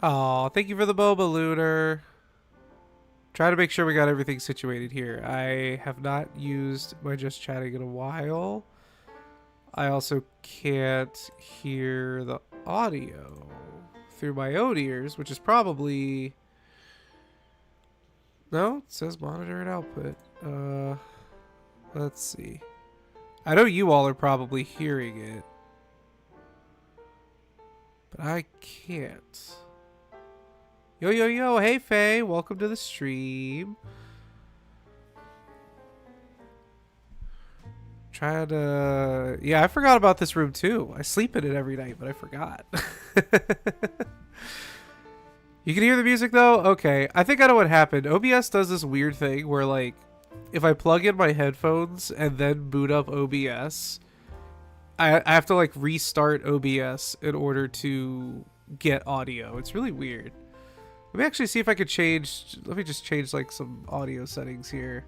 Oh, thank you for the boba, Lunar. Try to make sure we got everything situated here. I have not used my just chatting in a while. I also can't hear the audio through my own ears, which is probably... No, it says monitor and output. Let's see. I know you all are probably hearing it, but I can't. Yo, yo, yo. Hey, Faye. Welcome to the stream. Trying to... Yeah, I forgot about this room, too. I sleep in it every night, but I forgot. You can hear the music, though? Okay. I think I know what happened. OBS does this weird thing where, like, if I plug in my headphones and then boot up OBS, I have to, like, restart OBS in order to get audio. It's really weird. Let me actually see if I could change... Let me just change, like, some audio settings here.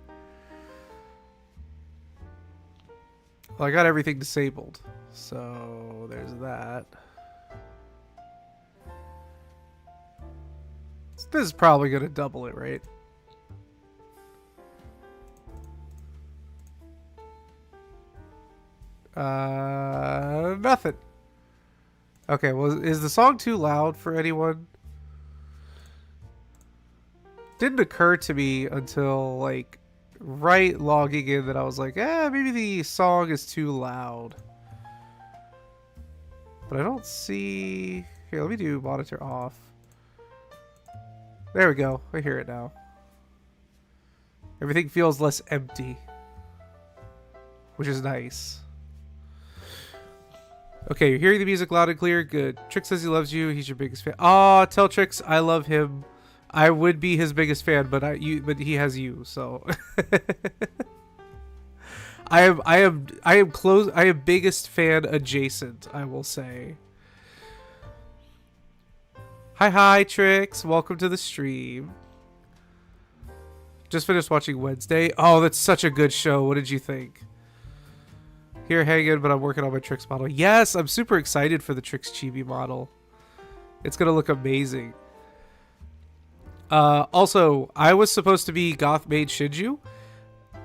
Well, I got everything disabled. So, there's that. This is probably going to double it, right? Nothing. Okay, well, is the song too loud for anyone? Didn't occur to me until, like, right logging in that I was like, maybe the song is too loud. But I don't see... Here, let me do monitor off. There we go. I hear it now. Everything feels less empty, which is nice. Okay, you're hearing the music loud and clear. Good. Trix says he loves you. He's your biggest fan. Aw, tell Trix I love him. I would be his biggest fan, but but he has you, so I am close. I am biggest fan adjacent, I will say. Hi, Trix. Welcome to the stream. Just finished watching Wednesday. Oh, that's such a good show. What did you think? Here hanging, but I'm working on my Trix model. Yes, I'm super excited for the Trix Chibi model. It's gonna look amazing. Also, I was supposed to be Goth Maid Shinju,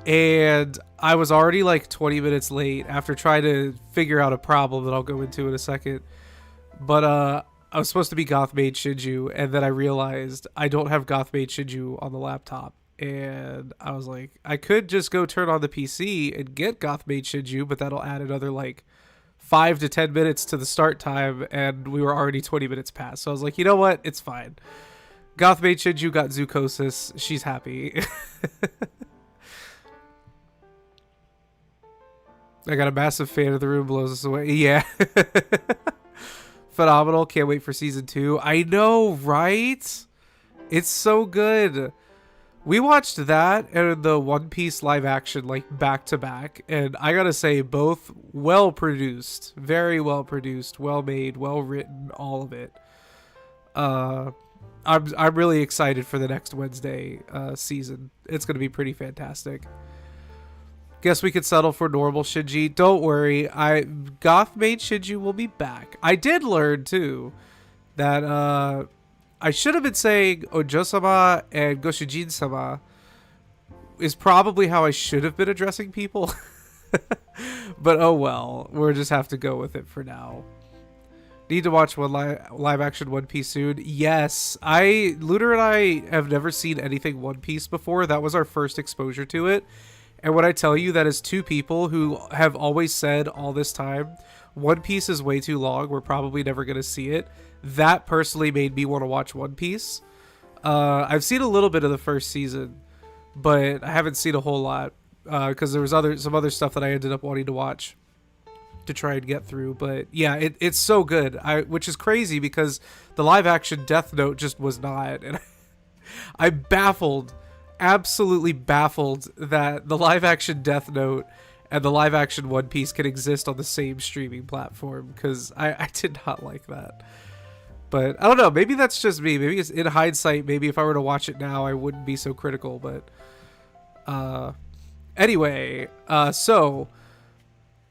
and I was already like 20 minutes late after trying to figure out a problem that I'll go into in a second. But I was supposed to be Goth Maid Shinju, and then I realized I don't have Goth Maid Shinju on the laptop. And I was like, I could just go turn on the PC and get Goth Maid Shinju, but that'll add another like 5 to 10 minutes to the start time, and we were already 20 minutes past. So I was like, you know what? It's fine. Goth Maid Shinju got Zookosis. She's happy. I got a massive fan of the room, blows us away. Yeah. Phenomenal. Can't wait for season 2. I know, right? It's so good. We watched that and the One Piece live action like back to back, and I gotta say, both well produced, very well produced, well made, well written, all of it. I'm really excited for the next Wednesday season. It's gonna be pretty fantastic. Guess we could settle for normal Shinji. Don't worry, Goth Maid Shinji will be back. I did learn too that I should have been saying Ojo-sama and Goshujin-sama is probably how I should have been addressing people. But oh well, we'll just have to go with it for now. Need to watch one live action One Piece soon. Yes, Lunar and I have never seen anything One Piece before. That was our first exposure to it. And when I tell you that as two people who have always said all this time, One Piece is way too long, we're probably never going to see it, that personally made me want to watch One Piece. I've seen a little bit of the first season, but I haven't seen a whole lot because there was some other stuff that I ended up wanting to watch to try and get through. But yeah, it's so good, which is crazy because the live action Death Note just was not. And I'm baffled, absolutely baffled that the live action Death Note and the live action One Piece can exist on the same streaming platform, because I did not like that. But I don't know, maybe that's just me. Maybe it's in hindsight, maybe if I were to watch it now, I wouldn't be so critical. But anyway, so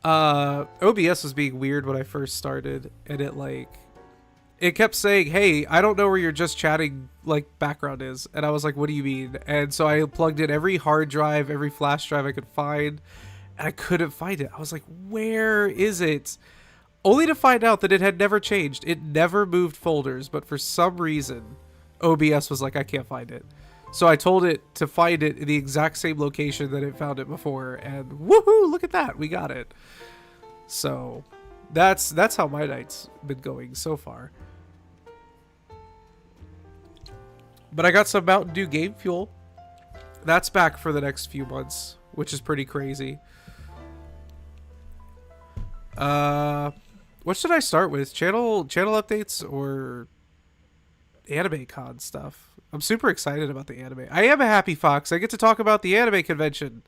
OBS was being weird when I first started, and it it kept saying, hey, I don't know where your just chatting like background is. And I was like, what do you mean? And so I plugged in every hard drive, every flash drive I could find, and I couldn't find it. I was like, where is it? Only to find out that it had never changed. It never moved folders, but for some reason, OBS was like, I can't find it. So I told it to find it in the exact same location that it found it before, and woohoo, look at that, we got it. So that's how my night's been going so far. But I got some Mountain Dew Game Fuel. That's back for the next few months, which is pretty crazy. What should I start with? Channel updates or anime con stuff? I'm super excited about the anime. I am a happy fox. I get to talk about the anime convention.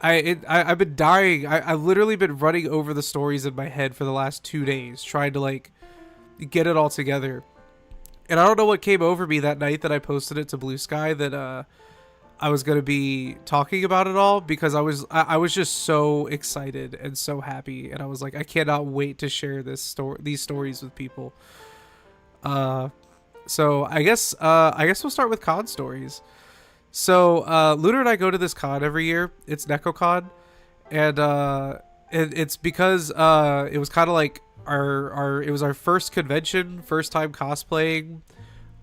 I've been dying. I've literally been running over the stories in my head for the last 2 days, trying to like get it all together. And I don't know what came over me that night that I posted it to Blue Sky that I was gonna be talking about it all, because I was just so excited and so happy, and I was like, I cannot wait to share these stories with people. So I guess we'll start with con stories. So Lunar and I go to this con every year. It's NecoCon, and it's because it was kind of like it was our first convention, first time cosplaying,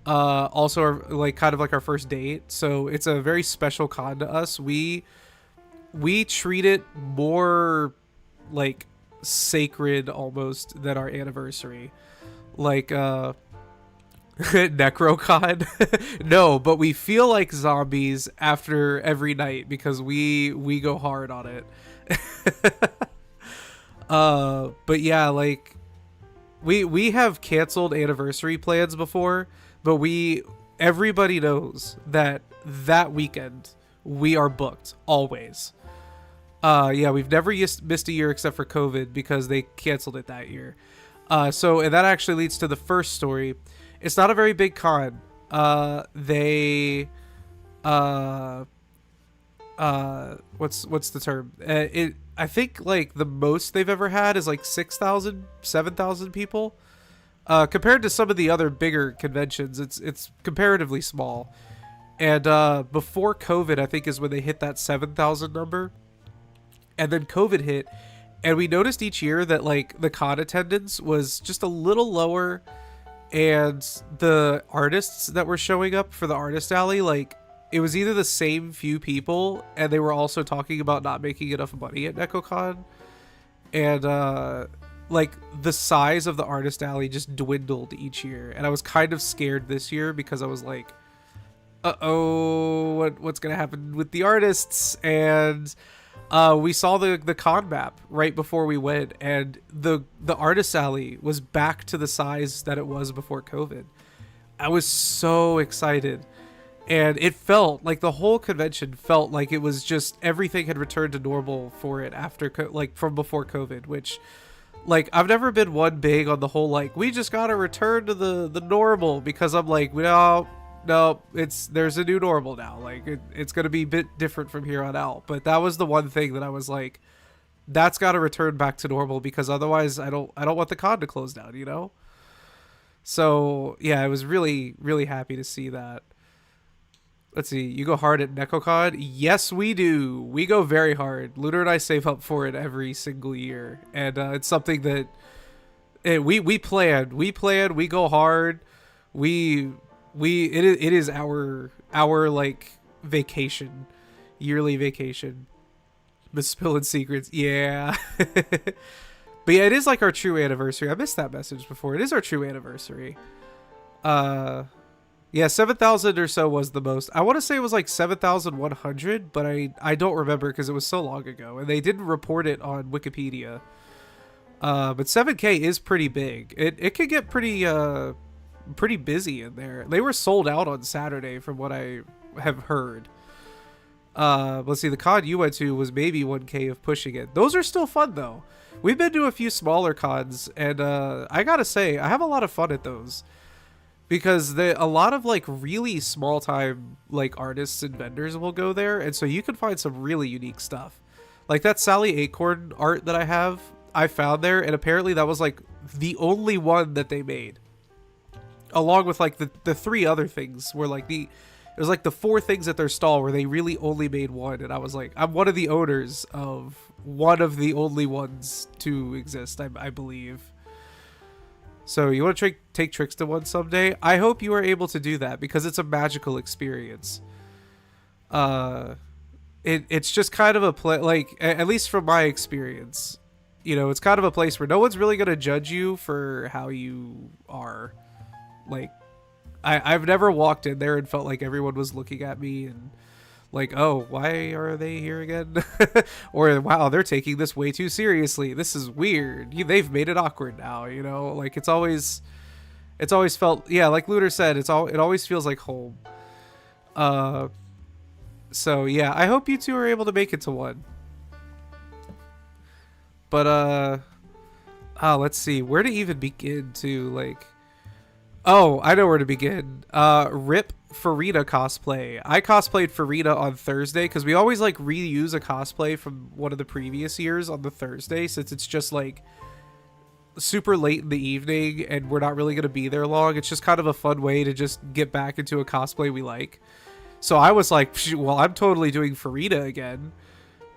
also kind of like our first date. So it's a very special con to us. We treat it more like sacred almost than our anniversary, like NecroCon. No, but we feel like zombies after every night because we go hard on it. But yeah, like we have canceled anniversary plans before, but everybody knows that weekend we are booked always. Yeah, we've never missed a year except for COVID because they canceled it that year. So and that actually leads to the first story. It's not a very big con. They what's the term? I think like the most they've ever had is like 6,000, 7,000 people. Compared to some of the other bigger conventions, it's comparatively small. And before COVID, I think is when they hit that 7,000 number. And then COVID hit, and we noticed each year that like the con attendance was just a little lower, and the artists that were showing up for the artist alley, like it was either the same few people, and they were also talking about not making enough money at NecoCon, and like the size of the artist alley just dwindled each year. And I was kind of scared this year because I was like, what's gonna happen with the artists? And we saw the con map right before we went, and the artist alley was back to the size that it was before COVID. I was so excited, and it felt like the whole convention felt like it was just everything had returned to normal for it after like from before COVID, which like I've never been one big on the whole like we just gotta return to the normal, because I'm like, no, there's a new normal now. Like it's gonna be a bit different from here on out. But that was the one thing that I was like, that's got to return back to normal, because otherwise I don't want the con to close down, you know. So yeah, I was really really happy to see that. Let's see, you go hard at NecoCon? Yes, we do. We go very hard. Lunar and I save up for it every single year, and it's something that we plan. We go hard. It is our like vacation, yearly vacation. But spilling secrets, yeah. But yeah, it is like our true anniversary. I missed that message before. It is our true anniversary. Yeah, 7,000 or so was the most. I want to say it was like 7,100, but I don't remember because it was so long ago, and they didn't report it on Wikipedia. But 7K is pretty big. It could get pretty busy in there. They were sold out on Saturday from what I have heard. Let's see, the con you went to was maybe 1K of pushing it. Those are still fun though. We've been to a few smaller cons, and I gotta say I have a lot of fun at those, because a lot of like really small time like artists and vendors will go there, and so you can find some really unique stuff. Like that Sally Acorn art that I found there, and apparently that was like the only one that they made, along with like the three other things were like it was like the four things at their stall where they really only made one. And I was like, I'm one of the owners of one of the only ones to exist, I believe. So you want to take tricks to one someday? I hope you are able to do that because it's a magical experience. It's just kind of a like, at least from my experience, you know, it's kind of a place where no one's really going to judge you for how you are. Like, I've never walked in there and felt like everyone was looking at me and like, oh, why are they here again? Or, wow, they're taking this way too seriously. This is weird. They've made it awkward now, you know? Like, it's always felt, yeah, like Lunar said, it always feels like home. So, yeah, I hope you two are able to make it to one. But, let's see. Where to even begin to, like... Oh, I know where to begin. Rip Farida cosplay. I cosplayed Farida on Thursday because we always like reuse a cosplay from one of the previous years on the Thursday since it's just like super late in the evening and we're not really going to be there long. It's just kind of a fun way to just get back into a cosplay we like. So I was like, well, I'm totally doing Farida again.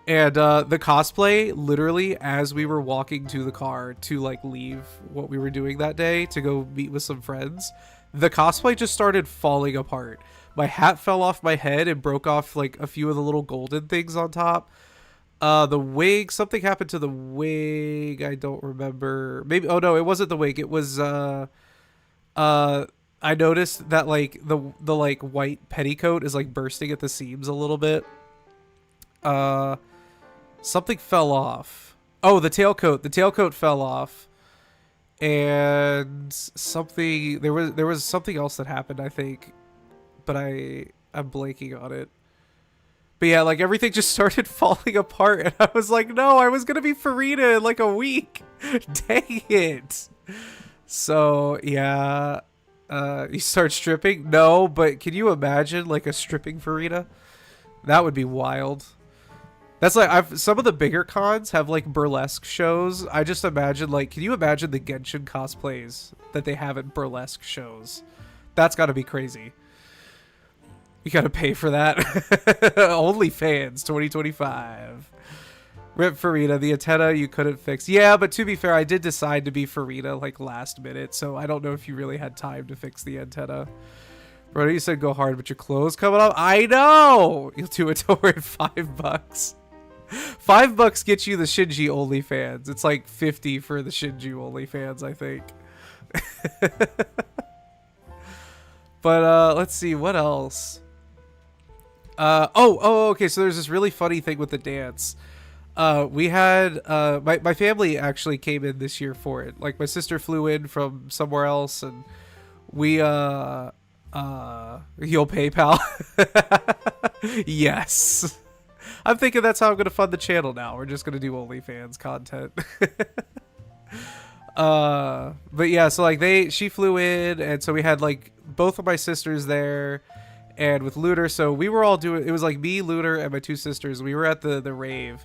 And the cosplay, literally, as we were walking to the car to, like, leave what we were doing that day to go meet with some friends, the cosplay just started falling apart. My hat fell off my head and broke off, like, a few of the little golden things on top. The wig, something happened to the wig. I don't remember. Maybe, oh, no, it wasn't the wig. It was, I noticed that, like, the like, white petticoat is, like, bursting at the seams a little bit. Something fell off. Oh, the tailcoat. The tailcoat fell off. And something there was something else that happened, I think. But I'm blanking on it. But yeah, like everything just started falling apart and I was like, no, I was gonna be Farida in like a week. Dang it. So yeah. You start stripping? No, but can you imagine like a stripping Farida? That would be wild. That's like, some of the bigger cons have like burlesque shows. I just imagine like, can you imagine the Genshin cosplays that they have at burlesque shows? That's gotta be crazy. You gotta pay for that. OnlyFans 2025. Rip Farida, the antenna you couldn't fix. Yeah, but to be fair, I did decide to be Farida like last minute, so I don't know if you really had time to fix the antenna. Bro, you said go hard, but your clothes coming up? I know! You'll do it over at $5. $5 gets you the Shinji OnlyFans. It's like 50 for the Shinji OnlyFans, I think. But let's see, what else? Okay, so there's this really funny thing with the dance. We had my family actually came in this year for it. Like my sister flew in from somewhere else and we you'll PayPal. Yes. I'm thinking that's how I'm gonna fund the channel now. We're just gonna do OnlyFans content. But yeah, so like she flew in and so we had like both of my sisters there and with Lunar, so we were all doing, it was like me, Lunar, and my two sisters. We were at the rave.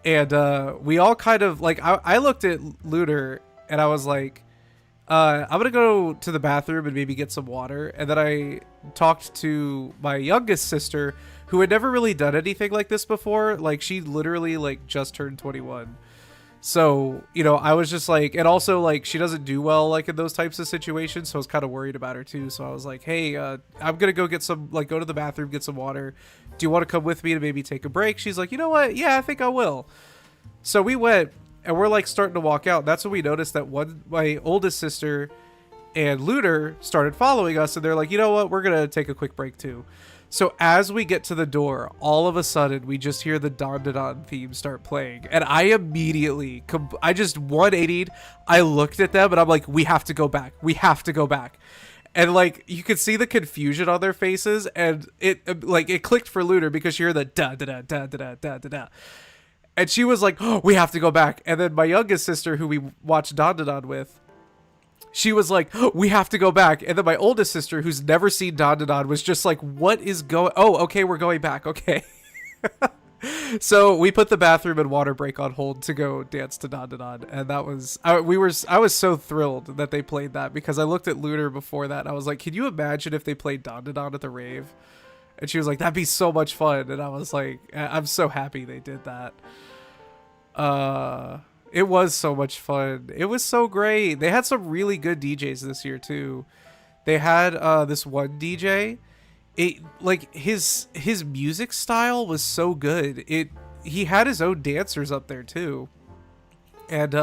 And we all kind of like I looked at Lunar and I was like, I'm gonna go to the bathroom and maybe get some water. And then I talked to my youngest sister who had never really done anything like this before. Like she literally like just turned 21. So, you know, I was just like, and also like she doesn't do well like in those types of situations, so I was kind of worried about her too. So I was like, hey, I'm gonna go get some, like, go to the bathroom, get some water. Do you want to come with me to maybe take a break? She's like, you know what, yeah, I think I will. So we went and we're like starting to walk out. That's when we noticed that my oldest sister and Lunar started following us, and they're like, you know what, we're gonna take a quick break too. So as we get to the door, all of a sudden, we just hear the Don Da Don theme start playing. And I immediately, I just 180'd. I looked at them and I'm like, we have to go back. We have to go back. And like, you could see the confusion on their faces. And it clicked for Lunar because you hear the da da da da da da da da. And she was like, oh, we have to go back. And then my youngest sister, who we watched Don Da Don with, she was like, oh, we have to go back. And then my oldest sister, who's never seen Don Da Don, was just like, what is going... Oh, okay, we're going back. Okay. So we put the bathroom and water break on hold to go dance to Don Don Don, and that was I was so thrilled that they played that because I looked at Lunar before that and I was like, can you imagine if they played Don Don Don at the rave? And she was like, that'd be so much fun, and I was like, I'm so happy they did that. It was so much fun. It was so great. They had some really good DJs this year too. They had this one DJ. It like his music style was so good. He had his own dancers up there too. And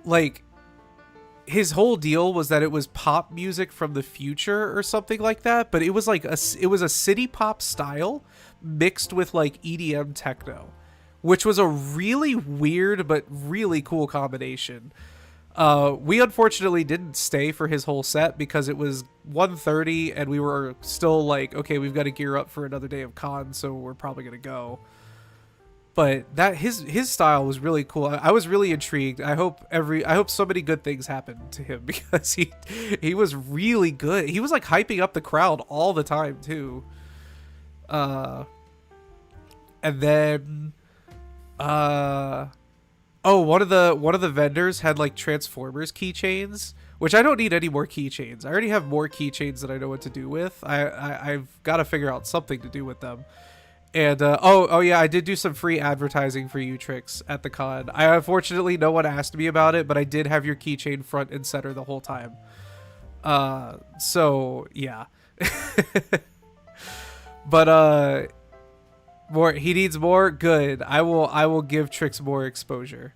like his whole deal was that it was pop music from the future or something like that, but it was like it was a city pop style mixed with like EDM techno, which was a really weird but really cool combination. We unfortunately didn't stay for his whole set because it was 1:30 and we were still like, okay, we've got to gear up for another day of con, so we're probably gonna go. But that his style was really cool. I was really intrigued. I hope so many good things happened to him because he was really good. He was like hyping up the crowd all the time too. And then one of the vendors had like Transformers keychains, which I don't need any more keychains. I already have more keychains that I know what to do with. I've got to figure out something to do with them. And oh yeah, I did do some free advertising for you, Trix, at the con. Unfortunately, no one asked me about it, but I did have your keychain front and center the whole time. So yeah. But more, he needs more. Good. I will give Trix more exposure.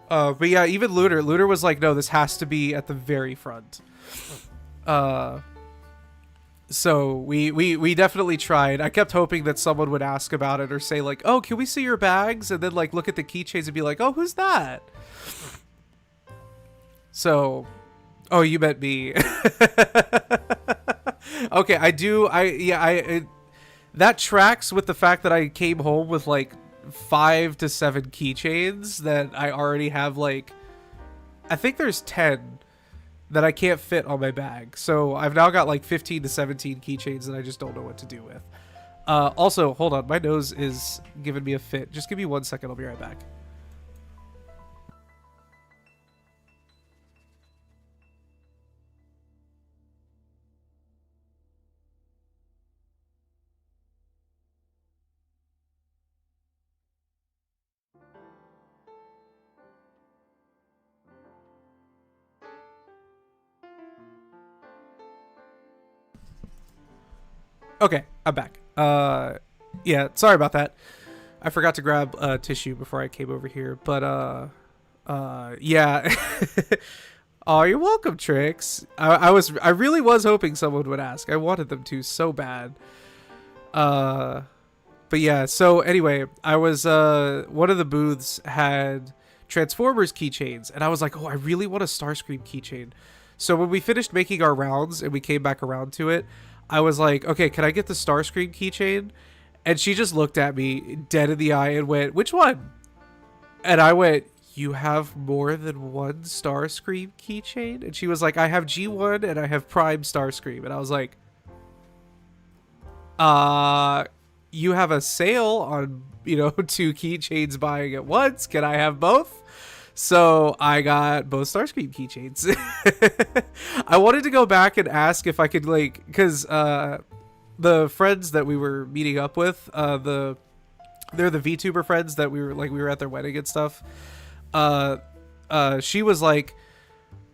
But yeah, even Lunar was like, no, this has to be at the very front. So we definitely tried. I kept hoping that someone would ask about it or say like, oh, can we see your bags? And then like look at the keychains and be like, oh, who's that? So, oh, you meant me. Okay, that tracks with the fact that I came home with like 5 to 7 keychains that I already have. Like, I think there's 10 that I can't fit on my bag. So I've now got like 15 to 17 keychains that I just don't know what to do with. Also, hold on. My nose is giving me a fit. Just give me 1 second. I'll be right back. Okay, I'm back. Yeah, sorry about that. I forgot to grab tissue before I came over here, but yeah. Oh, you're welcome, Trix. I really was hoping someone would ask. I wanted them to so bad. But yeah, so anyway, I was one of the booths had Transformers keychains, and I was like, oh, I really want a Starscream keychain. So when we finished making our rounds and we came back around to it, I was like, okay, can I get the Starscream keychain? And she just looked at me dead in the eye and went, which one? And I went, you have more than one Starscream keychain? And she was like, I have G1 and I have Prime Starscream. And I was like, you have a sale on, 2 keychains buying at once. Can I have both? So I got both Starscream keychains. I wanted to go back and ask if I could, like, because the friends that we were meeting up with, they're the VTuber friends that we were at their wedding and stuff. She was like,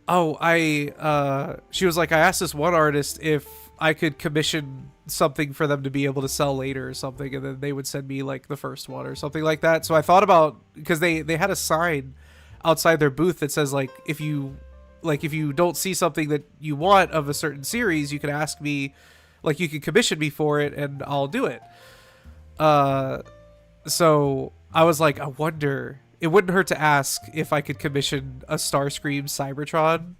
she was like, I asked this one artist if I could commission something for them to be able to sell later or something, and then they would send me like the first one or something like that. So I thought about, because they had a sign outside their booth that says like, if you don't see something that you want of a certain series, you can ask me, like you can commission me for it and I'll do it. So I was like, I wonder, it wouldn't hurt to ask if I could commission a Starscream Cybertron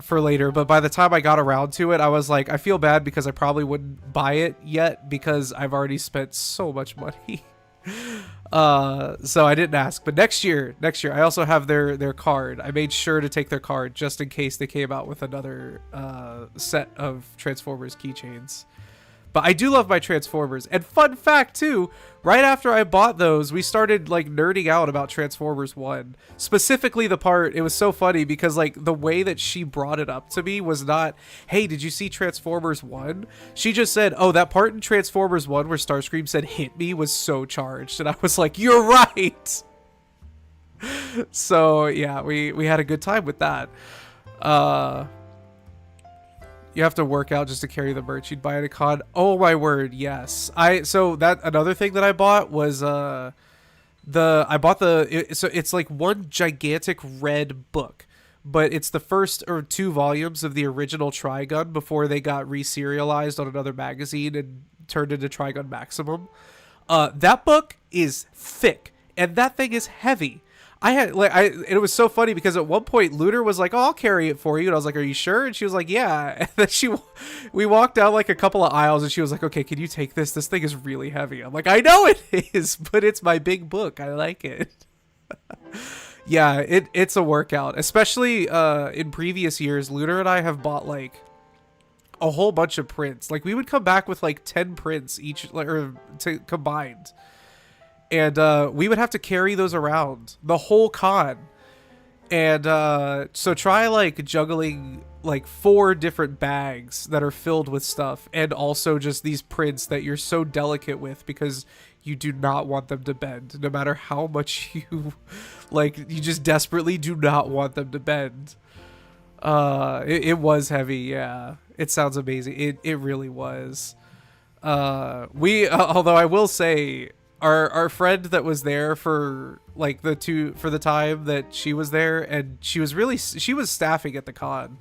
for later. But by the time I got around to it, I was like, I feel bad because I probably wouldn't buy it yet because I've already spent so much money. So I didn't ask. But next year I also have their card. I made sure to take their card just in case they came out with another set of Transformers keychains. But I do love my Transformers. And fun fact too, right after I bought those, we started like nerding out about Transformers 1. Specifically the part, it was so funny because like the way that she brought it up to me was not, hey, did you see Transformers 1? She just said, oh, that part in Transformers 1 where Starscream said hit me was so charged. And I was like, you're right. So yeah, we had a good time with that. You have to work out just to carry the merch you'd buy at a con. Oh my word, yes. So that another thing that I bought was so it's like one gigantic red book, but it's the first or 2 volumes of the original Trigun before they got reserialized on another magazine and turned into Trigun Maximum. That book is thick and that thing is heavy. It was so funny because at one point Lunar was like, oh, I'll carry it for you. And I was like, are you sure? And she was like, yeah. And then we walked down like a couple of aisles and she was like, okay, can you take this? This thing is really heavy. I'm like, I know it is, but it's my big book. I like it. Yeah, it's a workout, especially in previous years. Lunar and I have bought like a whole bunch of prints. Like we would come back with like 10 prints each, combined. And we would have to carry those around the whole con. And so try like juggling like 4 different bags that are filled with stuff, and also just these prints that you're so delicate with because you do not want them to bend, no matter how much you you just desperately do not want them to bend. It was heavy, yeah. It sounds amazing. It really was. Although I will say, our friend that was there for like for the time that she was there, and she was staffing at the con,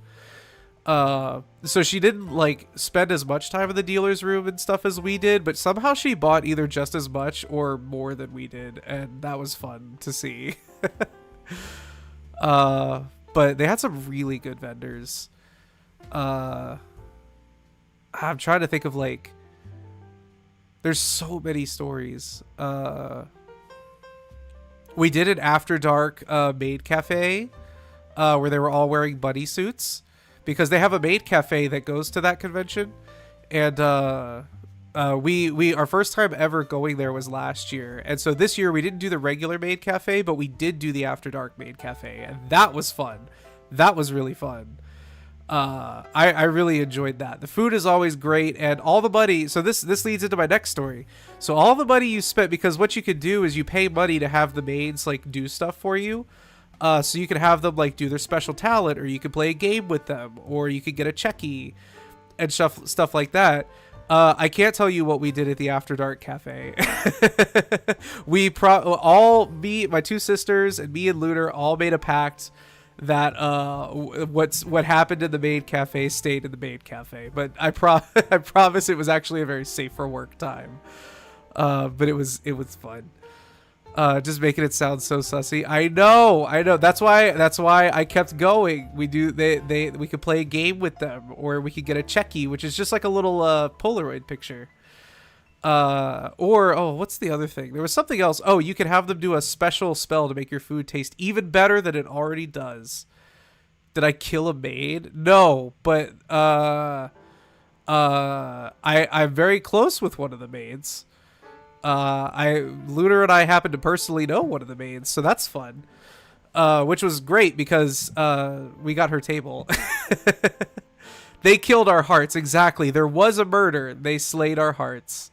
so she didn't like spend as much time in the dealer's room and stuff as we did, but somehow she bought either just as much or more than we did, and that was fun to see. But they had some really good vendors. I'm trying to think of like, there's so many stories. We did an after dark maid cafe where they were all wearing buddy suits because they have a maid cafe that goes to that convention. And we our first time ever going there was last year. And so this year we didn't do the regular maid cafe, but we did do the after dark maid cafe. And that was fun. That was really fun. I really enjoyed that. The food is always great, and all the money, so this leads into my next story. So all the money you spent, because what you could do is you pay money to have the maids like do stuff for you. So you can have them like do their special talent, or you could play a game with them, or you could get a checky and stuff like that. I can't tell you what we did at the After Dark Cafe. My 2 sisters and me and Lunar all made a pact that what happened in the maid cafe stayed in the maid cafe, but I promise it was actually a very safe for work time. But it was fun. Just making it sound so sussy. I know. That's why I kept going. We could play a game with them, or we could get a checky, which is just like a little Polaroid picture. What's the other thing? There was something else. Oh, you can have them do a special spell to make your food taste even better than it already does. Did I kill a maid? No, but I'm very close with one of the maids. Lunar and I happen to personally know one of the maids, so that's fun. Which was great because we got her table. They killed our hearts, exactly. There was a murder. They slayed our hearts.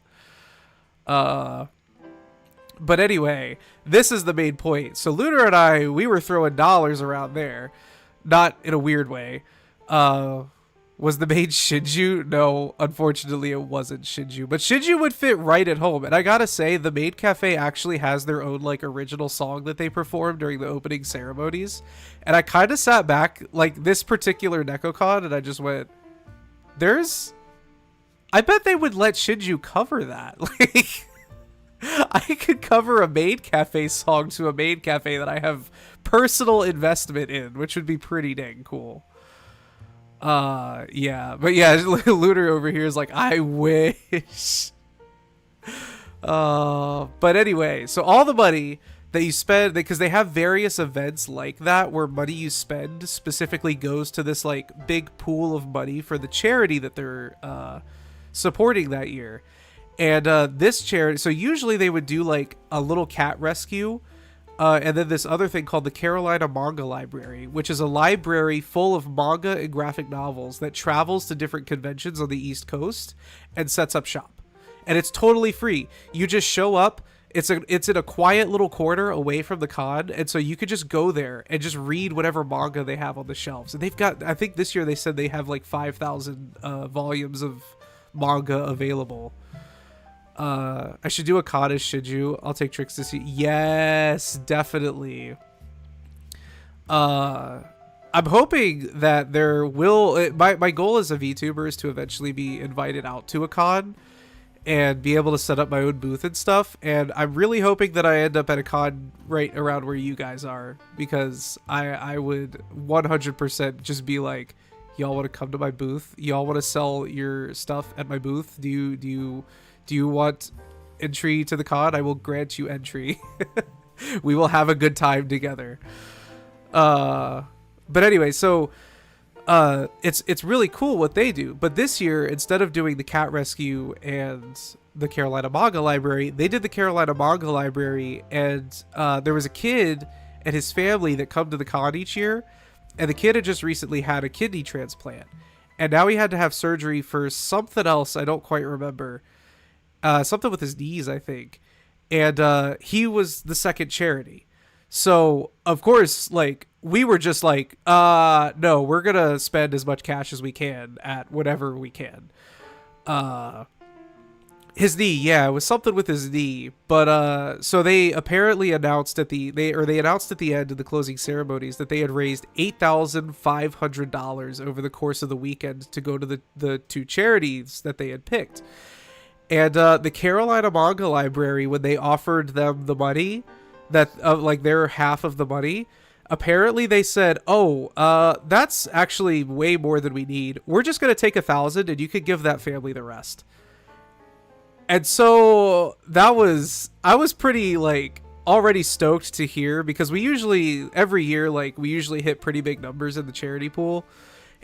But anyway, this is the main point. So Lunar and I, we were throwing dollars around there, not in a weird way. Was the maid Shinju? No, unfortunately it wasn't Shinju, but Shinju would fit right at home. And I gotta say, the maid cafe actually has their own like original song that they perform during the opening ceremonies. And I kind of sat back like this particular NecoCon and I just went, I bet they would let Shinju cover that. Like, I could cover a maid cafe song to a maid cafe that I have personal investment in, which would be pretty dang cool. Yeah, but yeah, Lunar over here is like, I wish. But anyway, so all the money that you spend, because they have various events like that where money you spend specifically goes to this like big pool of money for the charity that they're supporting that year. And this charity, so usually they would do like a little cat rescue, and then this other thing called the Carolina Manga Library, which is a library full of manga and graphic novels that travels to different conventions on the East Coast and sets up shop. And it's totally free. You just show up. It's in a quiet little corner away from the con, and so you could just go there and just read whatever manga they have on the shelves. And they've got, I think this year they said they have like 5,000 volumes of manga available. I should do a con as Shiju. I'll take tricks to see. Yes, definitely. I'm hoping that there will. My goal as a VTuber is to eventually be invited out to a con and be able to set up my own booth and stuff. And I'm really hoping that I end up at a con right around where you guys are, because I would 100% just be like, y'all want to come to my booth? Y'all want to sell your stuff at my booth? Do you want entry to the con? I will grant you entry. We will have a good time together. But anyway, so it's really cool what they do. But this year, instead of doing the cat rescue and the Carolina Manga Library, they did the Carolina Manga Library, and there was a kid and his family that come to the con each year, and the kid had just recently had a kidney transplant, and now he had to have surgery for something else. I don't quite remember. Something with his knees, I think. And he was the second charity. So, of course, like, we were just like, no, we're going to spend as much cash as we can at whatever we can. His knee, yeah, it was something with his knee. But, so they apparently announced they announced at the end of the closing ceremonies that they had raised $8,500 over the course of the weekend to go to the two charities that they had picked. And the Carolina Manga Library, when they offered them the money, that like their half of the money, apparently they said, "Oh, that's actually way more than we need. We're just gonna take 1,000, and you could give that family the rest." And so I was pretty like already stoked to hear, because we usually every year hit pretty big numbers in the charity pool.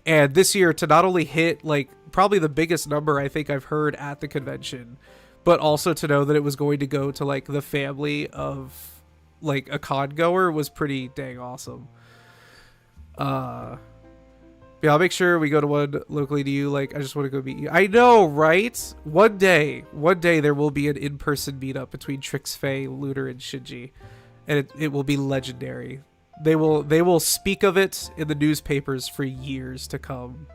And this year, to not only hit like probably the biggest number I think I've heard at the convention, but also to know that it was going to go to like the family of like a con goer was pretty dang awesome. Yeah, I'll make sure we go to one locally to you. Like, I just want to go meet you. I know, right? One day there will be an in-person meetup between Trix, Faye, Lunar, and Shinji, and it will be legendary. They will speak of it in the newspapers for years to come.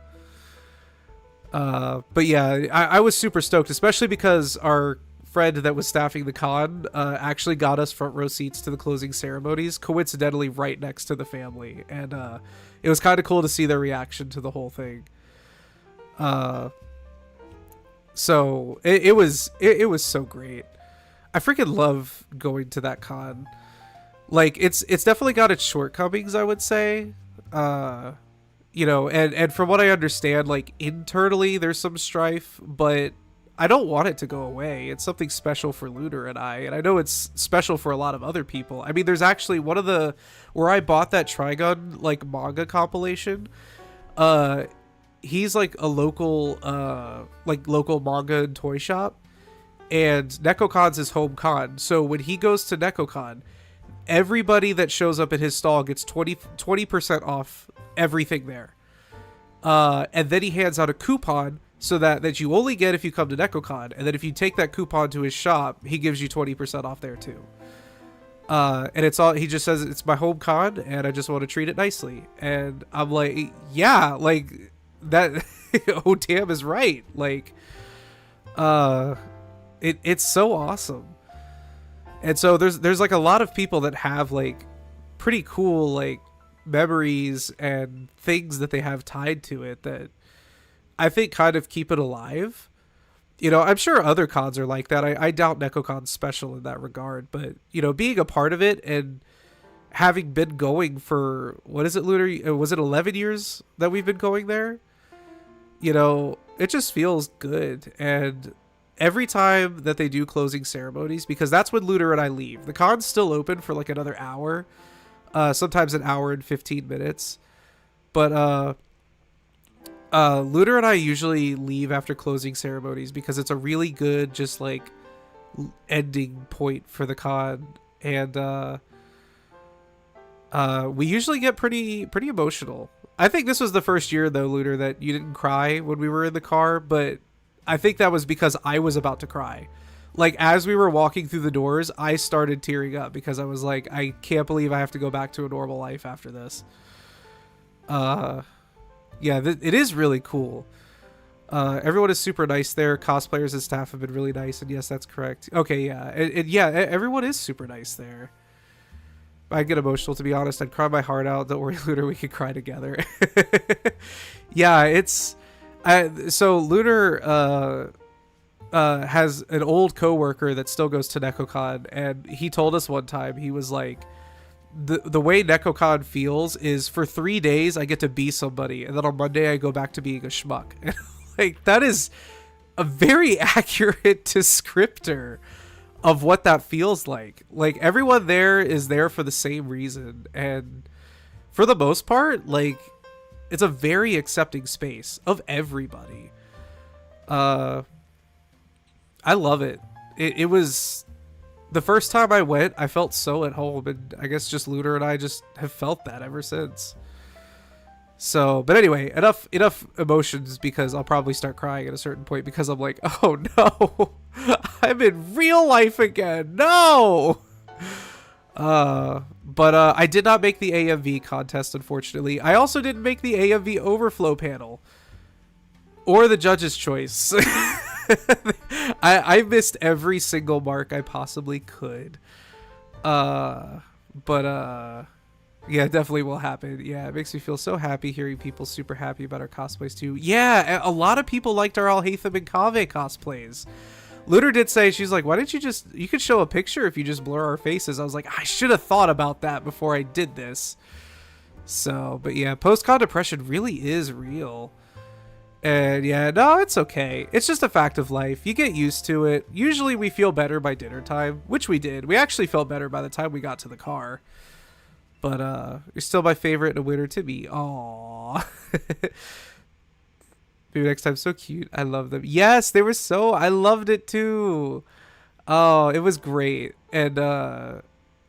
But yeah, I was super stoked, especially because our friend that was staffing the con actually got us front row seats to the closing ceremonies, coincidentally right next to the family, and it was kind of cool to see their reaction to the whole thing. So it was so great. I freaking love going to that con. Like, it's definitely got its shortcomings, I would say. You know, and from what I understand, like, internally there's some strife, but I don't want it to go away. It's something special for Lunar and I know it's special for a lot of other people. I mean, there's actually where I bought that Trigun, like, manga compilation, he's like a local manga and toy shop, and NekoCon's his home con. So when he goes to NekoCon, everybody that shows up at his stall gets 20% off everything there. And then he hands out a coupon so that you only get if you come to NekoCon. And then if you take that coupon to his shop, he gives you 20% off there too. And he just says, it's my home con and I just want to treat it nicely. And I'm like, yeah, like that. Oh, damn is right. Like, it's so awesome. And so there's like a lot of people that have like pretty cool like memories and things that they have tied to it that I think kind of keep it alive. You know, I'm sure other cons are like that. I doubt NekoCon's special in that regard, but you know, being a part of it and having been going for, what is it, Lunar? Was it 11 years that we've been going there? You know, it just feels good. And every time that they do closing ceremonies, because that's when Lunar and I leave. The con's still open for like another hour, sometimes an hour and 15 minutes. But Lunar and I usually leave after closing ceremonies because it's a really good just like ending point for the con, and we usually get pretty emotional. I think this was the first year though, Lunar, that you didn't cry when we were in the car, but I think that was because I was about to cry. Like as we were walking through the doors, I started tearing up because I was like, I can't believe I have to go back to a normal life after this. Yeah, it is really cool. Everyone is super nice there. Cosplayers and staff have been really nice, and yes, that's correct. Okay, yeah, yeah, everyone is super nice there. I get emotional, to be honest. I'd cry my heart out. Don't worry, Lunar, we could cry together. Yeah, it's so Lunar has an old coworker that still goes to NecoCon, and he told us one time, he was like, the way NecoCon feels is for 3 days I get to be somebody, and then on Monday I go back to being a schmuck. And like that is a very accurate descriptor of what that feels like. Like everyone there is there for the same reason, and for the most part, like it's a very accepting space of everybody. I love it. It was the first time I went, I felt so at home, and I guess just Lunar and I just have felt that ever since. So, but anyway, enough emotions, because I'll probably start crying at a certain point because I'm like, oh no, I'm in real life again. No. But I did not make the AMV contest, unfortunately. I also didn't make the AMV overflow panel or the judge's choice. I missed every single mark I possibly could. But yeah, it definitely will happen. Yeah, it makes me feel so happy hearing people super happy about our cosplays too. Yeah, a lot of people liked our Alhaitham and Kaveh cosplays. Lunar did say, she's like, why didn't you could show a picture if you just blur our faces. I was like, I should have thought about that before I did this. So, but yeah, post-con depression really is real. And yeah, no, it's okay. It's just a fact of life. You get used to it. Usually we feel better by dinner time, which we did. We actually felt better by the time we got to the car. But you're still my favorite and a winner to me. Aww. Maybe next time. So cute. I love them. Yes, they were so... I loved it too. Oh, it was great. And I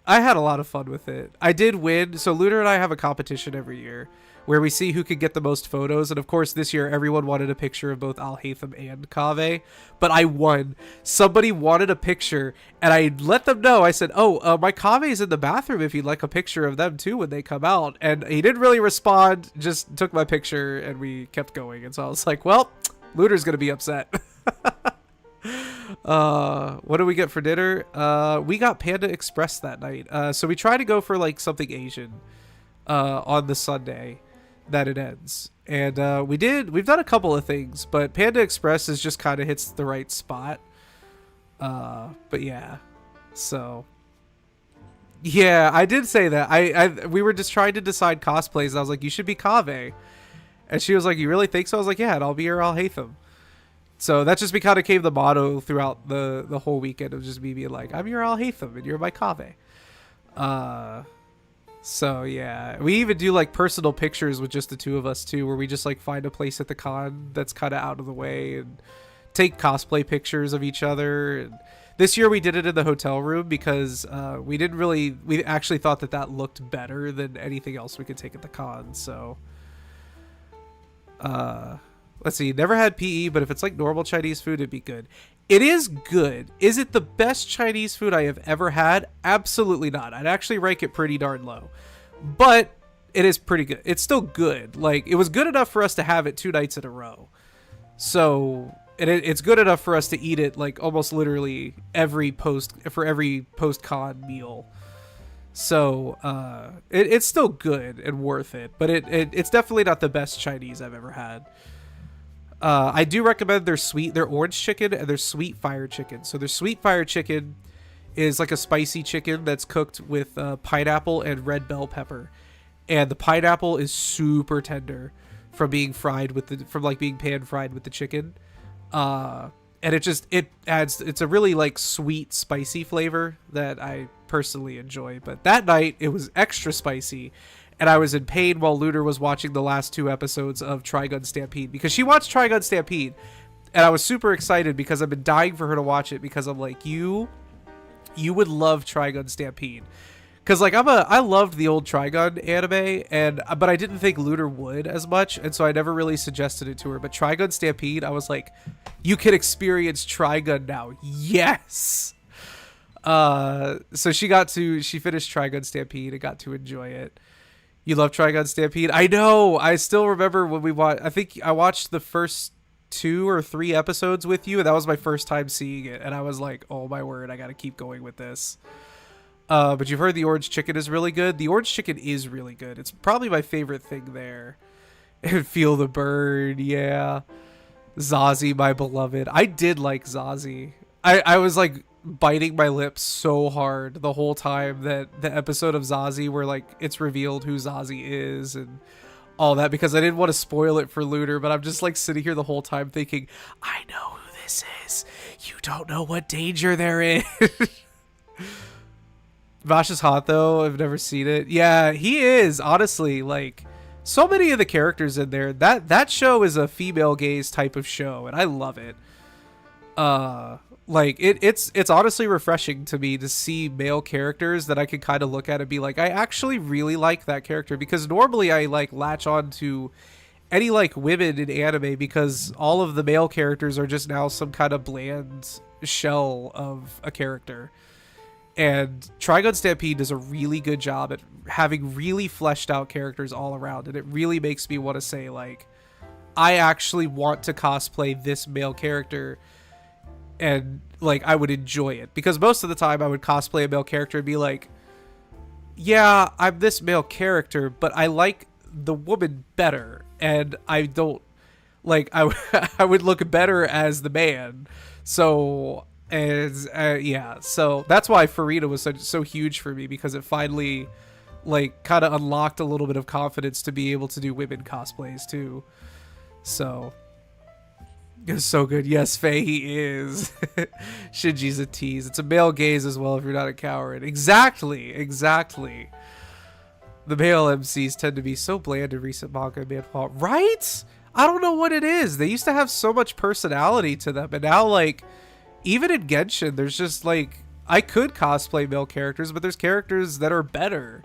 had a lot of fun with it. I did win. So Lunar and I have a competition every year where we see who could get the most photos. And of course, this year, everyone wanted a picture of both Alhaitham and Kaveh, but I won. Somebody wanted a picture, and I let them know. I said, oh, my Kaveh's in the bathroom if you'd like a picture of them too when they come out. And he didn't really respond, just took my picture, and we kept going. And so I was like, well, Lunar's going to be upset. What do we get for dinner? We got Panda Express that night. So we try to go for like something Asian on the Sunday that it ends, and we've done a couple of things, but Panda Express is just kind of hits the right spot. But yeah, so yeah, I did say that we were just trying to decide cosplays, and I was like, you should be Kaveh, and she was like, you really think so? I was like, yeah, and I'll be your Alhaitham. So that just kind of became the motto throughout the whole weekend, of just me being like, I'm your Alhaitham and you're my Kaveh. So yeah, we even do like personal pictures with just the two of us too, where we just like find a place at the con that's kind of out of the way and take cosplay pictures of each other. And this year we did it in the hotel room because we actually thought that looked better than anything else we could take at the con. So let's see, never had PE, but if it's like normal Chinese food, it'd be good. It is good. Is it the best Chinese food I have ever had? Absolutely not. I'd actually rank it pretty darn low. But it is pretty good. It's still good. Like, it was good enough for us to have it 2 nights in a row. So, it's good enough for us to eat it, like, almost literally every post-con meal. So, it's still good and worth it. But it's definitely not the best Chinese I've ever had. I do recommend their orange chicken and their sweet fire chicken. So their sweet fire chicken is like a spicy chicken that's cooked with pineapple and red bell pepper, and the pineapple is super tender from being being pan fried with the chicken. And it's a really like sweet spicy flavor that I personally enjoy. But that night it was extra spicy, And I was in pain while Lunar was watching the last 2 episodes of Trigun Stampede, because she watched Trigun Stampede, and I was super excited because I've been dying for her to watch it, because I'm like, you would love Trigun Stampede. Because like I loved the old Trigun anime, but I didn't think Lunar would as much, and so I never really suggested it to her. But Trigun Stampede, I was like, you can experience Trigun now. Yes. So she finished Trigun Stampede and got to enjoy it. You love Trigun Stampede? I know. I still remember when we watched. I think I watched the first 2 or 3 episodes with you, and that was my first time seeing it. And I was like, "Oh my word! I got to keep going with this." But you've heard the orange chicken is really good. The orange chicken is really good. It's probably my favorite thing there. And feel the burn, yeah. Zazie, my beloved. I did like Zazie. I was like biting my lips so hard the whole time that the episode of Zazie where like it's revealed who Zazie is and all that, because I didn't want to spoil it for Lunar, but I'm just like sitting here the whole time thinking, I know who this is. You don't know what danger they're in. Vash is hot though. I've never seen it. Yeah, he is, honestly. Like, so many of the characters in there, that show is a female gaze type of show, and I love it. Like it's honestly refreshing to me to see male characters that I can kind of look at and be like, I actually really like that character, because normally I like latch on to any like women in anime because all of the male characters are just now some kind of bland shell of a character. And Trigun Stampede does a really good job at having really fleshed out characters all around, and it really makes me want to say, like, I actually want to cosplay this male character, and like I would enjoy it, because most of the time I would cosplay a male character and be like, yeah, I'm this male character, but I like the woman better, and I don't like I would look better as the man. So as yeah, so that's why Farida was so huge for me, because it finally like kind of unlocked a little bit of confidence to be able to do women cosplays too. So it's so good. Yes, Faye, he is. Shinji's a tease. It's a male gaze as well if you're not a coward. Exactly. The male MCs tend to be so bland in recent manga and manhwa. Right? I don't know what it is. They used to have so much personality to them, and now like even in Genshin, there's just like, I could cosplay male characters, but there's characters that are better.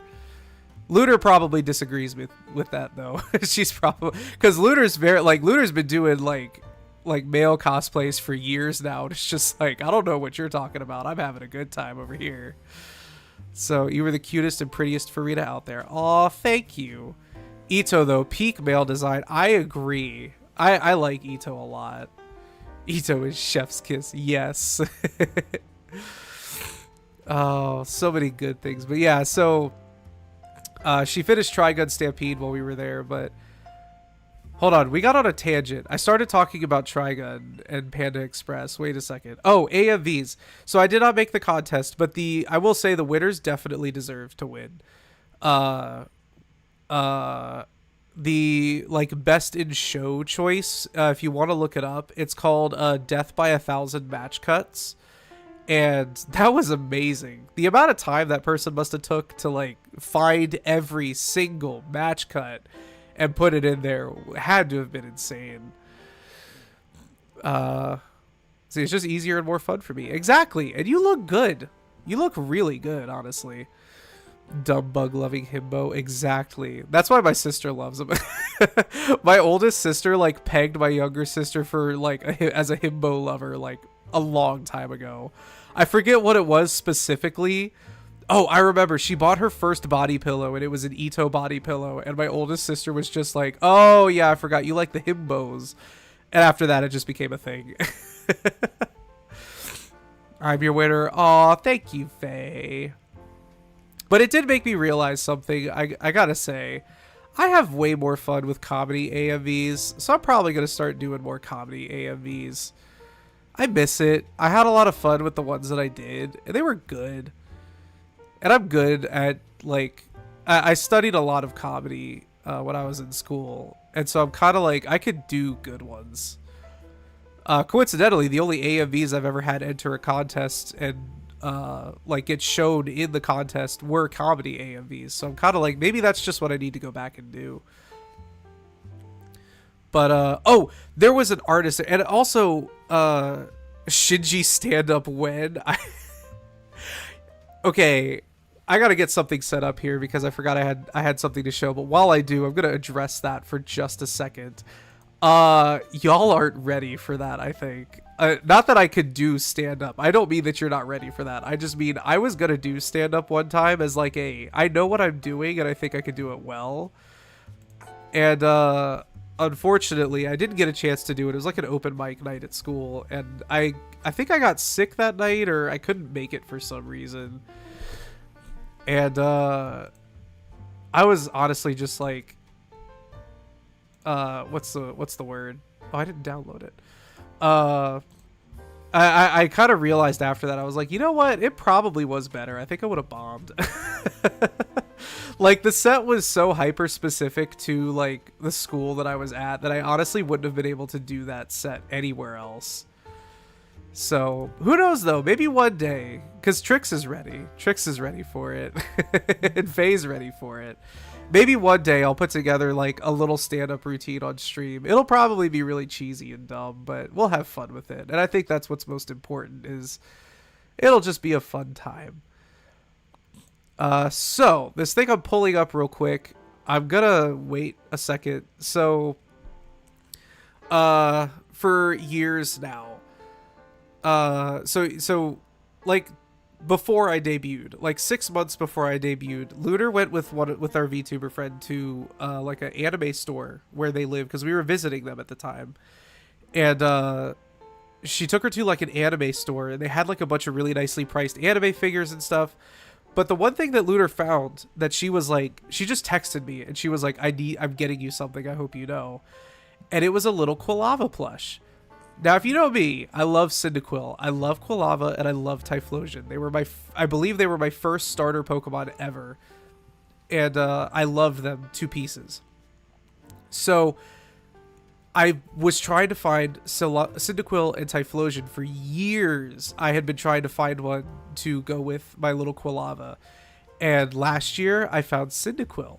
Lunar probably disagrees with that though. She's probably, because Lunar's been doing like male cosplays for years now. And it's just like, I don't know what you're talking about. I'm having a good time over here. So you were the cutest and prettiest Farida out there. Aw, thank you. Ito though, peak male design. I agree. I like Ito a lot. Ito is chef's kiss. Yes. Oh, so many good things. But yeah, so she finished Trigun Stampede while we were there, but hold on, we got on a tangent. I started talking about Trigun and Panda Express. Wait a second. Oh, AMVs. So I did not make the contest, but I will say the winners definitely deserve to win. The like best in show choice, if you want to look it up, it's called Death by 1,000 Match Cuts, and that was amazing. The amount of time that person must have took to like find every single match cut and put it in there had to have been insane. See, it's just easier and more fun for me. Exactly. And you look good. You look really good, honestly. Dumb bug loving himbo. Exactly. That's why my sister loves him. My oldest sister like pegged my younger sister for like as a himbo lover like a long time ago. I forget what it was specifically. Oh, I remember. She bought her first body pillow and it was an Ito body pillow, and my oldest sister was just like, oh yeah, I forgot you like the himbos. And after that it just became a thing. I'm your winner. Aw, thank you, Faye. But it did make me realize something. I gotta say, I have way more fun with comedy AMVs, so I'm probably gonna start doing more comedy AMVs. I miss it. I had a lot of fun with the ones that I did, and they were good. And I'm good at, like, I studied a lot of comedy when I was in school, and so I'm kind of like, I could do good ones. Coincidentally, the only AMVs I've ever had enter a contest and like get shown in the contest were comedy AMVs. So I'm kind of like, maybe that's just what I need to go back and do. But oh, there was an artist, and also Shinji stand up when okay, I gotta get something set up here because I forgot I had something to show. But while I do, I'm gonna address that for just a second. Y'all aren't ready for that, I think. Not that I could do stand up. I don't mean that you're not ready for that. I just mean I was gonna do stand up one time as like I know what I'm doing and I think I could do it well. And unfortunately, I didn't get a chance to do it. It was like an open mic night at school, and I think I got sick that night, or I couldn't make it for some reason. And I was honestly just like, what's the word? Oh, I didn't download it. I kind of realized after that, I was like, you know what? It probably was better. I think I would have bombed. Like, the set was so hyper specific to like the school that I was at that I honestly wouldn't have been able to do that set anywhere else. So who knows though? Maybe one day, because Trix is ready. Trix is ready for it, and Faye's ready for it. Maybe one day I'll put together like a little stand-up routine on stream. It'll probably be really cheesy and dumb, but we'll have fun with it. And I think that's what's most important, is it'll just be a fun time. So this thing I'm pulling up real quick, I'm gonna wait a second. So, for years now, so like before I debuted, like 6 months before I debuted, Lunar went with our VTuber friend to like an anime store where they live, because we were visiting them at the time, and she took her to like an anime store, and they had like a bunch of really nicely priced anime figures and stuff. But the one thing that Lunar found that she was like, she just texted me and she was like, I'm getting you something, I hope you know. And it was a little Quilava plush. Now, if you know me, I love Cyndaquil, I love Quilava, and I love Typhlosion. They were I believe they were my first starter Pokemon ever. And I loved them to pieces. So I was trying to find Cyndaquil and Typhlosion for years. I had been trying to find one to go with my little Quilava. And last year, I found Cyndaquil.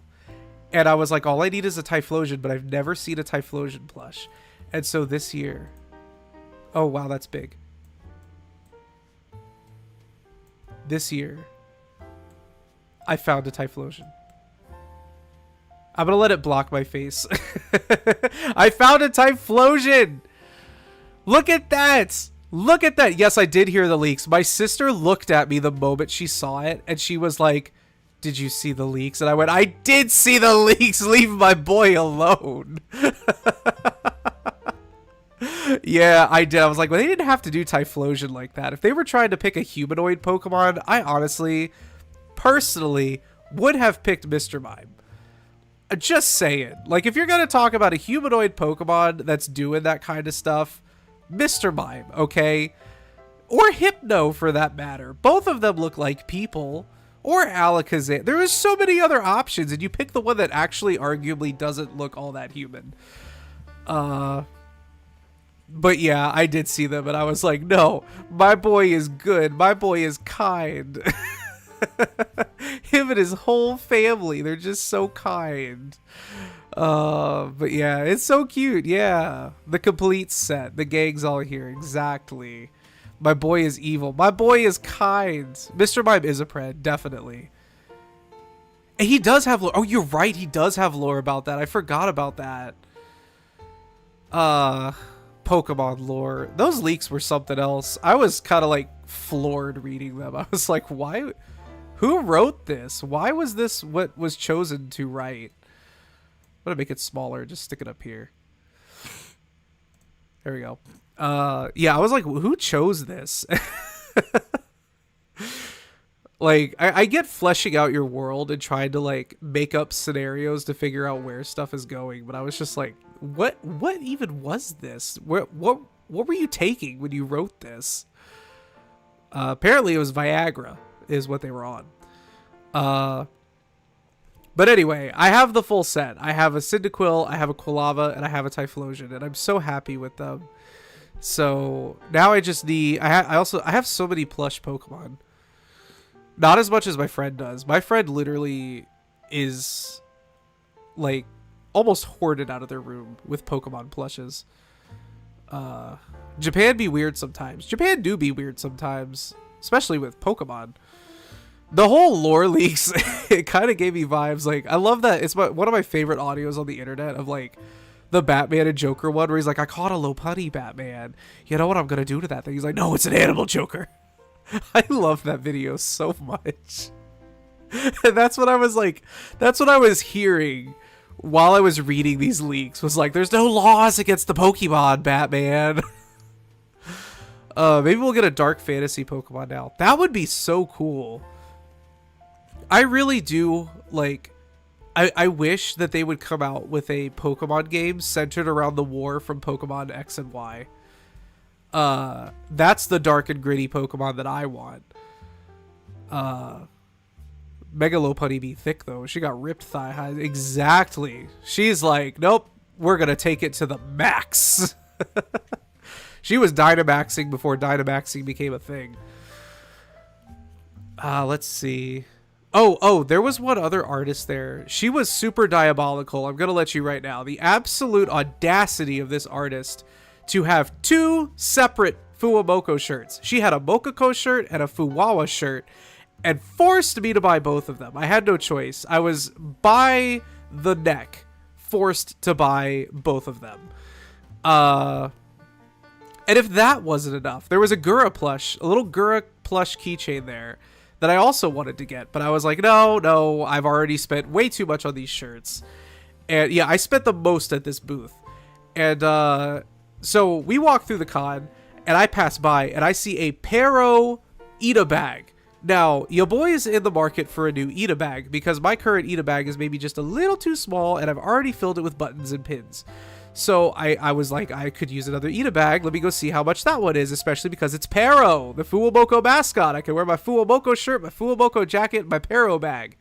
And I was like, all I need is a Typhlosion, but I've never seen a Typhlosion plush. And so this year... Oh, wow, that's big. This year, I found a Typhlosion. I'm gonna let it block my face. I found a Typhlosion! Look at that! Look at that! Yes, I did hear the leaks. My sister looked at me the moment she saw it, and she was like, did you see the leaks? And I went, I did see the leaks! Leave my boy alone! Yeah, I did. I was like, well, they didn't have to do Typhlosion like that. If they were trying to pick a humanoid Pokemon, I honestly, personally, would have picked Mr. Mime. Just saying. Like, if you're going to talk about a humanoid Pokemon that's doing that kind of stuff, Mr. Mime, okay? Or Hypno, for that matter. Both of them look like people. Or Alakazam. There is so many other options, and you pick the one that actually arguably doesn't look all that human. But yeah, I did see them, and I was like, no, my boy is good. My boy is kind. Him and his whole family, they're just so kind. But yeah, it's so cute. Yeah, the complete set. The gang's all here. Exactly. My boy is evil. My boy is kind. Mr. Mime is a pred, definitely. And he does have lore. Oh, you're right. He does have lore about that. I forgot about that. Pokemon lore. Those leaks were something else. I was kind of like floored reading them. I was like, why? Who wrote this? Why was this what was chosen to write? I'm gonna make it smaller. Just stick it up here. There we go. Yeah, I was like, who chose this? Like, I get fleshing out your world and trying to like make up scenarios to figure out where stuff is going, but I was just like, what even was this? What were you taking when you wrote this? Apparently it was Viagra is what they were on. But anyway, I have the full set. I have a Cyndaquil, I have a Quilava, and I have a Typhlosion, and I'm so happy with them. So now I just need. I have so many plush Pokemon. Not as much as my friend does. My friend literally is like almost hoarded out of their room with Pokemon plushes. Japan be weird sometimes. Japan do be weird sometimes, especially with Pokemon. The whole lore leaks, it kind of gave me vibes. Like, I love that. It's one of my favorite audios on the internet of like the Batman and Joker one where he's like, I caught a Lopunny Batman. You know what I'm going to do to that thing? He's like, no, it's an animal, Joker. I love that video so much. And that's what I was like, that's what I was hearing while I was reading these leaks, was like, there's no laws against the Pokemon, Batman. Maybe we'll get a dark fantasy Pokemon now. That would be so cool. I really do, like, I wish that they would come out with a Pokemon game centered around the war from Pokemon X and Y. That's the dark and gritty Pokemon that I want. Mega Lopunny be thick, though. She got ripped thigh high. Exactly. She's like, nope, we're going to take it to the max. She was Dynamaxing before Dynamaxing became a thing. Let's see. Oh, there was one other artist there. She was super diabolical. I'm going to let you right now. The absolute audacity of this artist to have two separate Fuwamoko shirts. She had a Mokoko shirt and a Fuwawa shirt and forced me to buy both of them. I had no choice. I was by the neck forced to buy both of them. And if that wasn't enough, there was a Gura plush, a little Gura plush keychain there that I also wanted to get, but I was like, no, I've already spent way too much on these shirts. And yeah, I spent the most at this booth. And so we walk through the con, and I pass by, and I see a Pero Ita bag. Now, your boy is in the market for a new Ita bag, because my current Ita bag is maybe just a little too small, and I've already filled it with buttons and pins. So I was like, I could use another Ita bag. Let me go see how much that one is, especially because it's Pero, the Fuwamoko mascot. I can wear my Fuwamoko shirt, my Fuwamoko jacket, my Pero bag.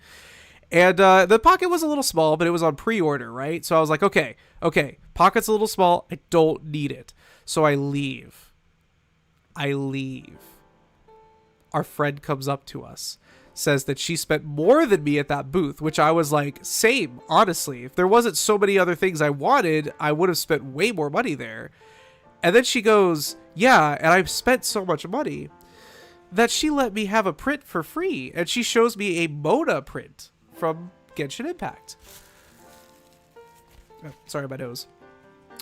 And the pocket was a little small, but it was on pre-order, right? So I was like, okay, pocket's a little small. I don't need it. So I leave. Our friend comes up to us, says that she spent more than me at that booth, which I was like, same, honestly. If there wasn't so many other things I wanted, I would have spent way more money there. And then she goes, yeah, and I've spent so much money that she let me have a print for free. And she shows me a Mona print from Genshin Impact. Oh, sorry, my nose.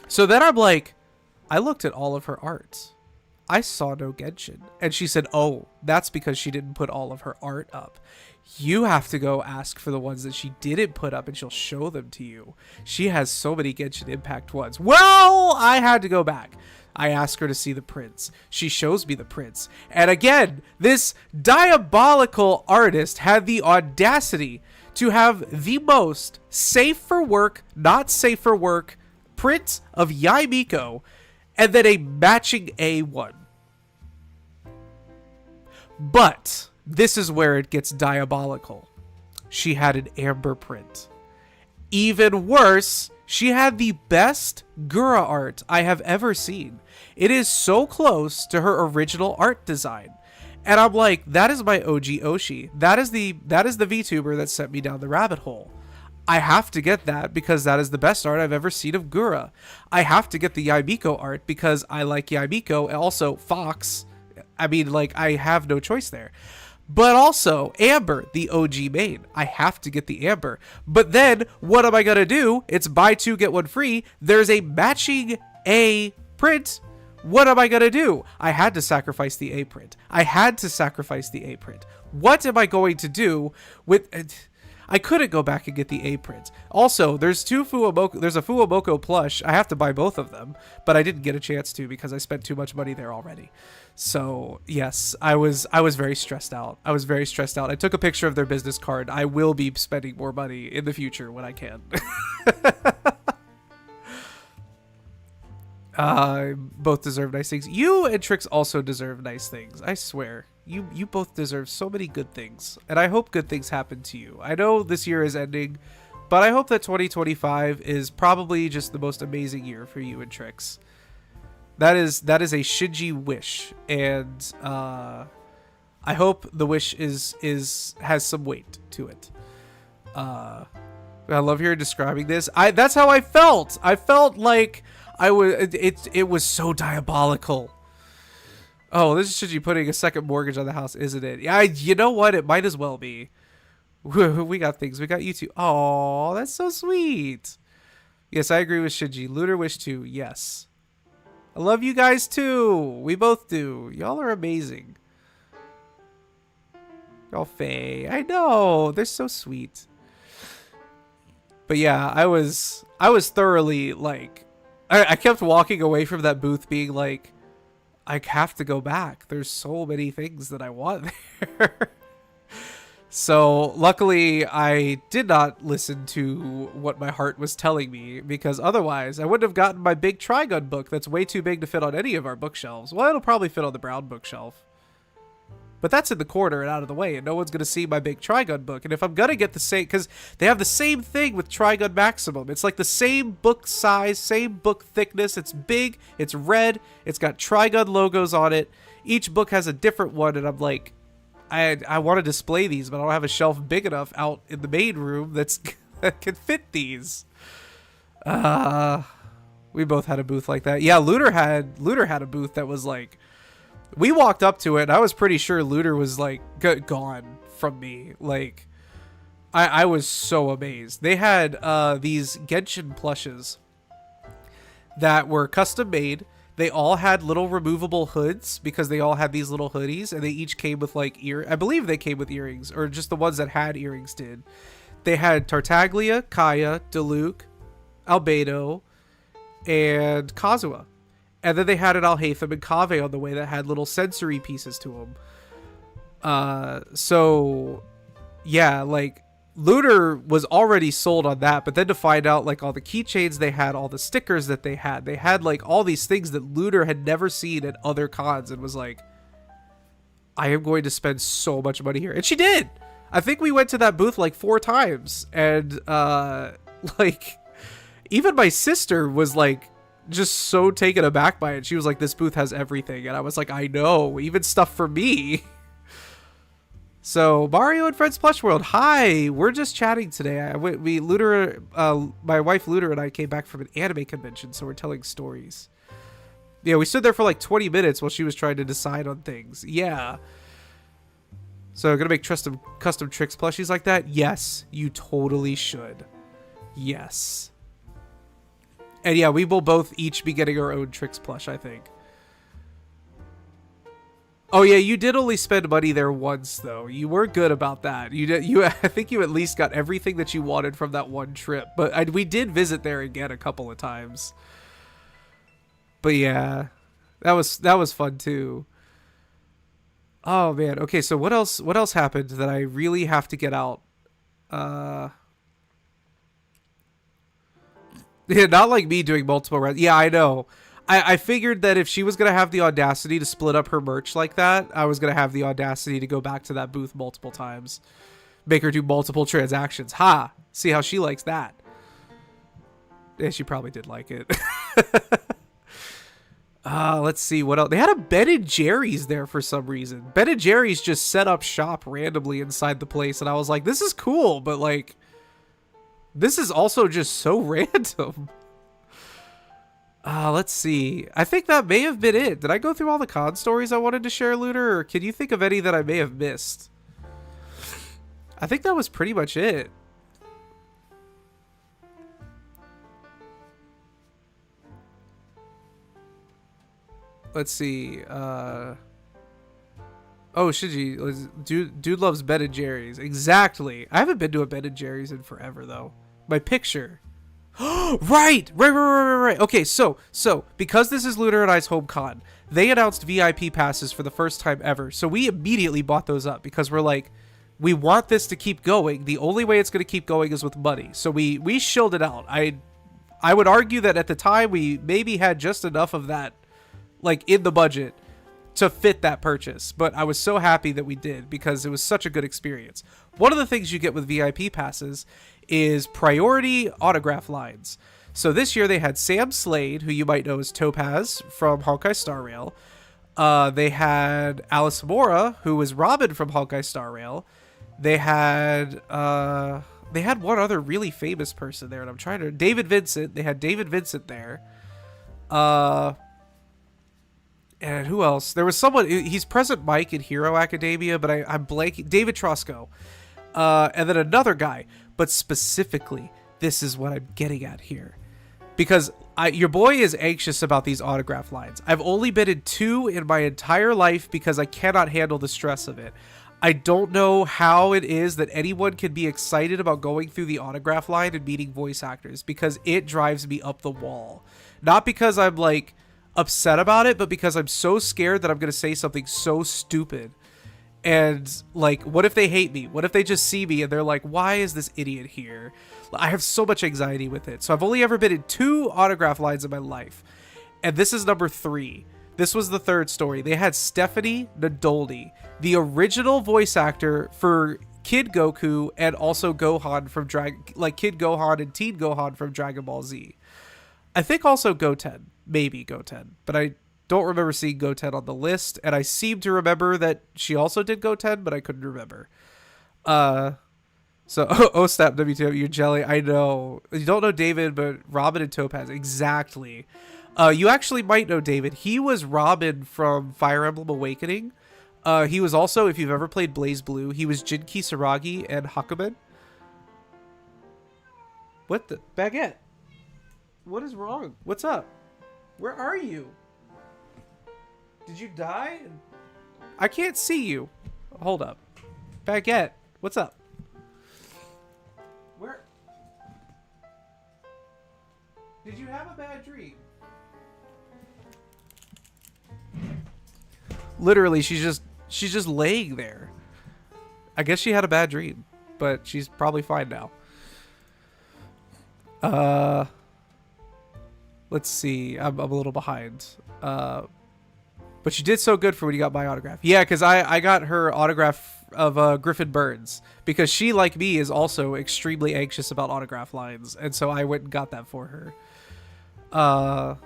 So then I'm like, I looked at all of her art. I saw no Genshin. And she said, oh, that's because she didn't put all of her art up. You have to go ask for the ones that she didn't put up and she'll show them to you. She has so many Genshin Impact ones. Well, I had to go back. I asked her to see the prints. She shows me the prints. And again, this diabolical artist had the audacity to have the most safe for work, not safe for work print of Yaimiko, and then a matching A1. But this is where it gets diabolical. She had an amber print. Even worse, she had the best Gura art I have ever seen. It is so close to her original art design. And I'm like, that is my OG Oshi. That is the VTuber that sent me down the rabbit hole. I have to get that because that is the best art I've ever seen of Gura. I have to get the Yaimiko art because I like Yaimiko, and also Fox. I mean, like, I have no choice there. But also, Amber, the OG main. I have to get the Amber. But then, what am I going to do? It's buy two, get one free. There's a matching A print. What am I going to do? I had to sacrifice the A print. What am I going to do with... I couldn't go back and get the A print. Also, there's a Fuwamoko plush. I have to buy both of them, but I didn't get a chance to because I spent too much money there already. So, yes, I was very stressed out. I took a picture of their business card. I will be spending more money in the future when I can. Both deserve nice things. You and Trix also deserve nice things. I swear. You both deserve so many good things. And I hope good things happen to you. I know this year is ending, but I hope that 2025 is probably just the most amazing year for you and Trix. That is a Shinji wish. And I hope the wish has some weight to it. I love hearing describing this. That's how I felt. I felt like it was so diabolical. Oh, this is Shinji putting a second mortgage on the house, isn't it? Yeah, you know what? It might as well be. We got things. We got you two. Oh, that's so sweet. Yes, I agree with Shinji. Lunar wish too. Yes. I love you guys too. We both do. Y'all are amazing. Y'all Faye. I know. They're so sweet. But yeah, I was thoroughly like, I kept walking away from that booth being like, I have to go back. There's so many things that I want there. So luckily I did not listen to what my heart was telling me, because otherwise I wouldn't have gotten my big Trigun book that's way too big to fit on any of our bookshelves. Well, it'll probably fit on the brown bookshelf, but that's in the corner and out of the way, and no one's going to see my big Trigun book. And if I'm going to get the same, because they have the same thing with Trigun Maximum. It's like the same book size, same book thickness. It's big, it's red, it's got Trigun logos on it. Each book has a different one, and I'm like, I want to display these, but I don't have a shelf big enough out in the main room that can fit these. We both had a booth like that. Yeah, Lunar had a booth that was like, we walked up to it and I was pretty sure Lunar was like gone from me. Like, I was so amazed. They had these Genshin plushes that were custom made. They all had little removable hoods because they all had these little hoodies, and they each came with like I believe they came with earrings, or just the ones that had earrings did. They had Tartaglia, Kaya, Diluc, Albedo, and Kazuha. And then they had an Alhaitham and Kaveh on the way that had little sensory pieces to them. So yeah, like, Lunar was already sold on that, but then to find out like all the keychains they had, all the stickers that they had like all these things that Lunar had never seen at other cons, and was like, I am going to spend so much money here. And she did. I think we went to that booth like 4 times, and like, even my sister was like just so taken aback by it. She was like, this booth has everything. And I was like, I know, even stuff for me. So, Mario and Friends Plush World, hi! We're just chatting today. Lunar, my wife Lunar and I came back from an anime convention, so we're telling stories. Yeah, we stood there for like 20 minutes while she was trying to decide on things. Yeah. So, gonna make custom Trix plushies like that? Yes, you totally should. Yes. And yeah, we will both each be getting our own Trix plush, I think. Oh yeah, you did only spend money there once though. You were good about that. I think you at least got everything that you wanted from that one trip. But we did visit there again a couple of times. But yeah, that was fun too. Oh man. Okay, so what else happened that I really have to get out? Yeah, not like me doing multiple rounds. Yeah, I know. I figured that if she was going to have the audacity to split up her merch like that, I was going to have the audacity to go back to that booth multiple times. Make her do multiple transactions. Ha! See how she likes that. Yeah, she probably did like it. Let's see what else. They had a Ben & Jerry's there for some reason. Ben & Jerry's just set up shop randomly inside the place, and I was like, this is cool, but like, this is also just so random. Let's see. I think that may have been it. Did I go through all the con stories I wanted to share, Lunar, or can you think of any that I may have missed? I think that was pretty much it. Let's see. Oh, Shinji, dude loves Ben & Jerry's. Exactly. I haven't been to a Ben & Jerry's in forever, though. My picture. Right. Okay, so because this is Lunar and I's home con, they announced VIP passes for the first time ever. So we immediately bought those up because we're like, we want this to keep going. The only way it's going to keep going is with money. So we shilled it out. I would argue that at the time we maybe had just enough of that, like, in the budget to fit that purchase. But I was so happy that we did because it was such a good experience. One of the things you get with VIP passes is priority autograph lines. So this year they had Sam Slade, who you might know as Topaz from Honkai Star Rail, They had Alice Mora, who was Robin from Honkai Star Rail. They had one other really famous person there, and I'm trying to David Vincent. They had David Vincent there. And who else? There was someone. He's Present Mike in Hero Academia, but I'm blanking. David Trosco. And then another guy. But specifically, this is what I'm getting at here. Because your boy is anxious about these autograph lines. I've only been in 2 in my entire life because I cannot handle the stress of it. I don't know how it is that anyone can be excited about going through the autograph line and meeting voice actors, because it drives me up the wall. Not because I'm like upset about it, but because I'm so scared that I'm going to say something so stupid. And like, what if they hate me? What if they just see me and they're like, why is this idiot here? I have so much anxiety with it. So I've only ever been in 2 autograph lines in my life. And this is number 3. This was the 3rd story. They had Stephanie Nadolny, the original voice actor for Kid Goku and also Gohan from Kid Gohan and Teen Gohan from Dragon Ball Z. I think also Goten, maybe Goten, but I don't remember seeing Goten on the list, and I seem to remember that she also did Goten, but I couldn't remember. So, Snap WTF, you're jelly. I know. You don't know David, but Robin and Topaz. Exactly. You actually might know David. He was Robin from Fire Emblem Awakening. He was also, if you've ever played Blaze Blue, he was Jin Kisaragi and Hakumen. What the? Baguette. What is wrong? What's up? Where are you? Did you die? I can't see you. Hold up. Baguette, what's up? Where? Did you have a bad dream? Literally, she's just laying there. I guess she had a bad dream, but she's probably fine now. Let's see. I'm a little behind. But she did so good for when you got my autograph. Yeah, because I got her autograph of Griffin Burns, because she, like me, is also extremely anxious about autograph lines, and so I went and got that for her.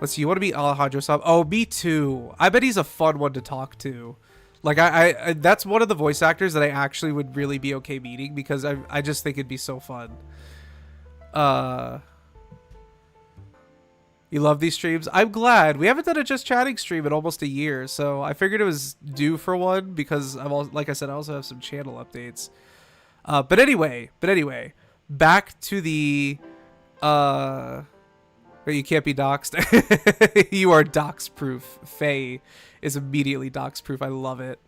Let's see. You want to meet Alejandro Saab? Oh, me too. I bet he's a fun one to talk to. Like, I that's one of the voice actors that I actually would really be okay meeting, because I just think it'd be so fun. You love these streams? I'm glad. We haven't done a Just Chatting stream in almost a year, so I figured it was due for one, because like I said, I also have some channel updates. But anyway, back to the you can't be doxxed. You are dox proof. Faye is immediately dox proof. I love it.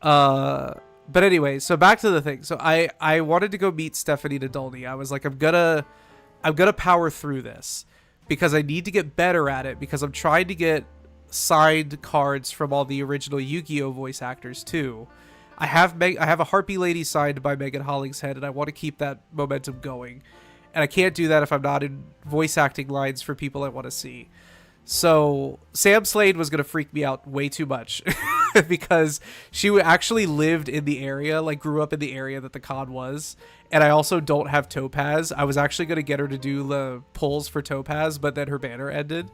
But anyway, so back to the thing. So I wanted to go meet Stephanie Nadolny. I was like, I'm gonna power through this, because I need to get better at it, because I'm trying to get signed cards from all the original Yu-Gi-Oh voice actors too. I have a Harpy Lady signed by Megan Hollingshead, and I want to keep that momentum going. And I can't do that if I'm not in voice acting lines for people I want to see. So Sam Slade was going to freak me out way too much because she actually lived in the area, like grew up in the area that the con was. And I also don't have Topaz. I was actually going to get her to do the polls for Topaz, but then her banner ended.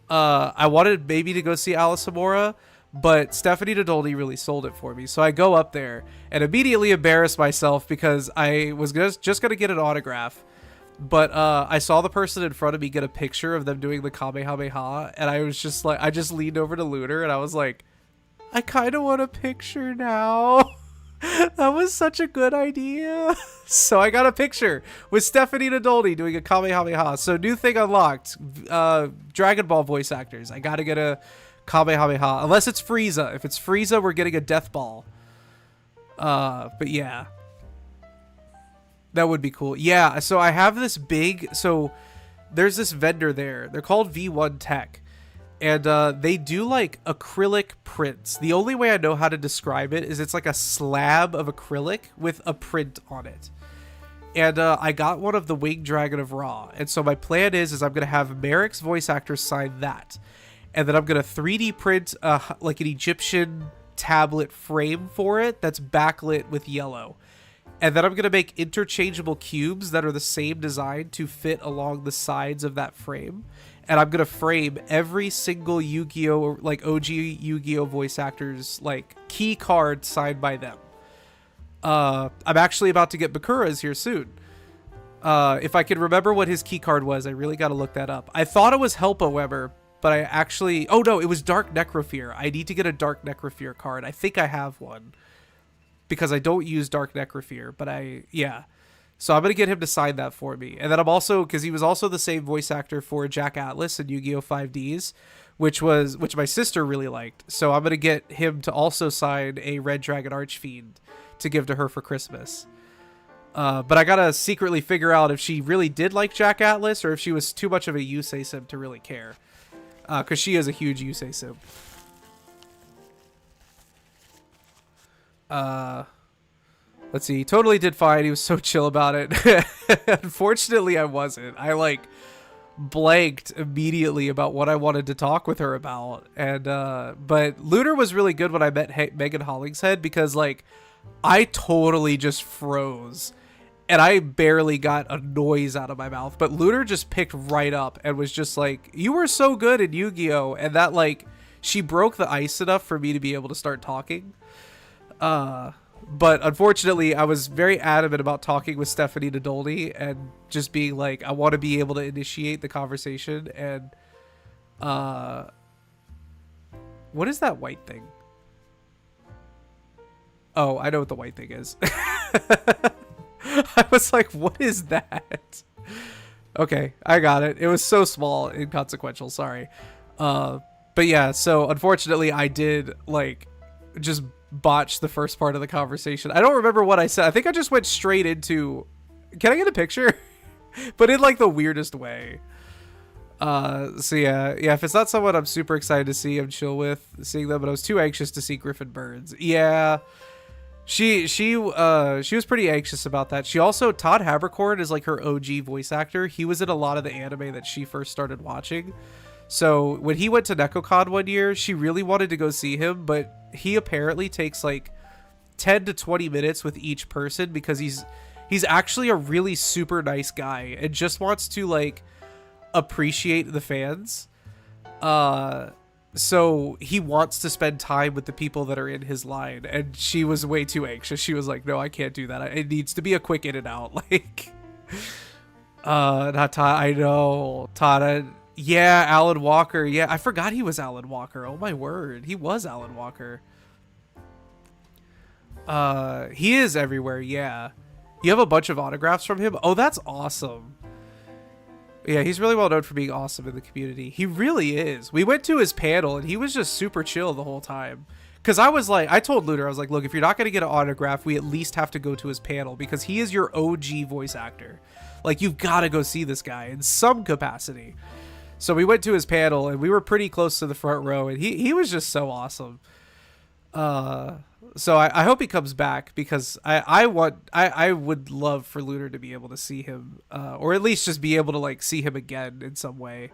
I wanted maybe to go see Alice Amora, but Stephanie Nadolny really sold it for me. So I go up there and immediately embarrass myself because I was just going to get an autograph. But I saw the person in front of me get a picture of them doing the Kamehameha, and I was just like, I just leaned over to Lunar, and I was like, I kind of want a picture now. That was such a good idea. So I got a picture with Stephanie Nadolny doing a Kamehameha. So new thing unlocked, Dragon Ball voice actors. I got to get a Kamehameha, unless it's Frieza. If it's Frieza, we're getting a Death Ball. But yeah. That would be cool. Yeah, so I have this so there's this vendor there. They're called V1 Tech. And they do like acrylic prints. The only way I know how to describe it is it's like a slab of acrylic with a print on it. And I got one of the Winged Dragon of Ra. And so my plan is I'm going to have Merrick's voice actor sign that. And then I'm going to 3D print like an Egyptian tablet frame for it that's backlit with yellow. And then I'm going to make interchangeable cubes that are the same design to fit along the sides of that frame. and I'm gonna frame every single Yu-Gi-Oh, like OG Yu-Gi-Oh voice actors like key card signed by them. I'm actually about to get Bakura's here soon. If I can remember what his key card was, I really got to look that up. I thought it was Helpa Weber, but I actually... Oh, no, it was Dark Necrofear. I need to get a Dark Necrofear card. I think I have one because I don't use Dark Necrofear, but yeah. So I'm going to get him to sign that for me. And then I'm also... Because he was also the same voice actor for Jack Atlas in Yu-Gi-Oh! 5Ds, which my sister really liked. So I'm going to get him to also sign a Red Dragon Archfiend to give to her for Christmas. But I gotta secretly figure out if she really did like Jack Atlas or if she was too much of a Yusei simp to really care. Because she is a huge Yusei simp. Let's see. He totally did fine. He was so chill about it. Unfortunately, I wasn't. I, like, blanked immediately about what I wanted to talk with her about. And, but Lunar was really good when I met Megan Hollingshead because, like, I totally just froze. And I barely got a noise out of my mouth. But Lunar just picked right up and was just like, you were so good in Yu-Gi-Oh! And that, like, she broke the ice enough for me to be able to start talking. But unfortunately, I was very adamant about talking with Stephanie Nadolny and just being like, I want to be able to initiate the conversation. And, what is that white thing? Oh, I know what the white thing is. I was like, what is that? Okay, I got it. It was so small, inconsequential, sorry. But yeah, so unfortunately I did, like, just botch the first part of the conversation. I don't remember what I said. I think I just went straight into, can I get a picture? But in, like, the weirdest way. So yeah, if it's not someone I'm super excited to see, I'm chill with seeing them, but I was too anxious to see Griffin Burns. Yeah. She was pretty anxious about that. She also, Todd Haberkorn is like her OG voice actor. He was in a lot of the anime that she first started watching. So when he went to NecoCon one year, she really wanted to go see him, but he apparently takes like 10 to 20 minutes with each person because he's actually a really super nice guy and just wants to like appreciate the fans. So he wants to spend time with the people that are in his line, and she was way too anxious. She was like, no, I can't do that. It needs to be a quick in and out. Like, not Todd. I know Todd. Yeah. Alan Walker. Yeah. I forgot he was Alan Walker. Oh my word. He was Alan Walker. He is everywhere. Yeah. You have a bunch of autographs from him. Oh, that's awesome. Yeah, he's really well known for being awesome in the community. He really is. We went to his panel, and he was just super chill the whole time. Because I was like, I told Lunar, I was like, look, if you're not going to get an autograph, we at least have to go to his panel. Because he is your OG voice actor. Like, you've got to go see this guy in some capacity. So we went to his panel, and we were pretty close to the front row. And he was just so awesome. So I hope he comes back because I would love for Lunar to be able to see him, or at least just be able to like see him again in some way.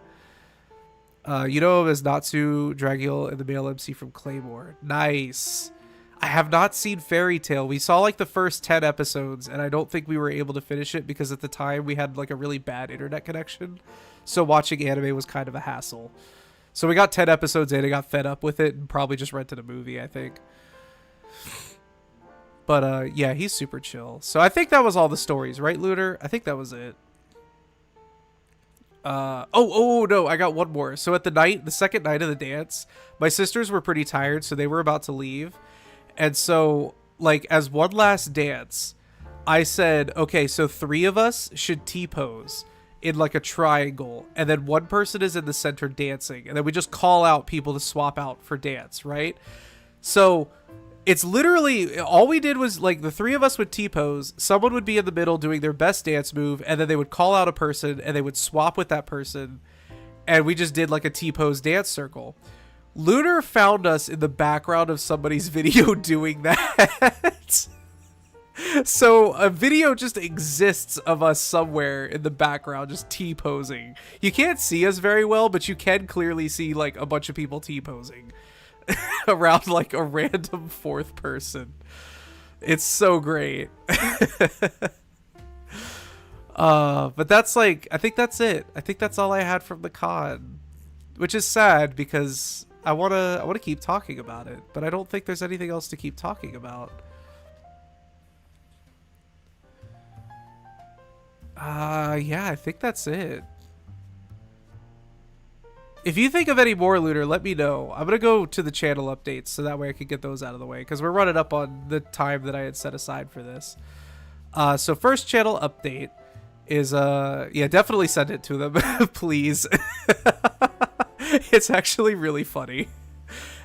You know him as Natsu Dragul and the male MC from Claymore. Nice. I have not seen Fairy Tail. We saw like the first 10 episodes and I don't think we were able to finish it because at the time we had like a really bad internet connection. So watching anime was kind of a hassle. So we got 10 episodes in and got fed up with it and probably just rented a movie, I think. But, yeah, he's super chill. So I think that was all the stories, right, Lunar? I think that was it. Oh, no, I got one more. So at the second night of the dance, my sisters were pretty tired, so they were about to leave. And so, like, as one last dance, I said, okay, so 3 of us should T-pose in, like, a triangle. And then one person is in the center dancing. And then we just call out people to swap out for dance, right? So it's literally, all we did was, like, the 3 of us would T-pose, someone would be in the middle doing their best dance move, and then they would call out a person, and they would swap with that person, and we just did, like, a T-pose dance circle. Lunar found us in the background of somebody's video doing that. So a video just exists of us somewhere in the background just T-posing. You can't see us very well, but you can clearly see, like, a bunch of people T-posing around like a random 4th person. It's so great. But that's like, I think that's it. I think that's all I had from the con, which is sad because I wanna keep talking about it, but I don't think there's anything else to keep talking about. Yeah, I think that's it. If you think of any more, Lunar, let me know. I'm gonna go to the channel updates so that way I can get those out of the way because we're running up on the time that I had set aside for this. So first channel update is yeah, definitely send it to them, please. It's actually really funny,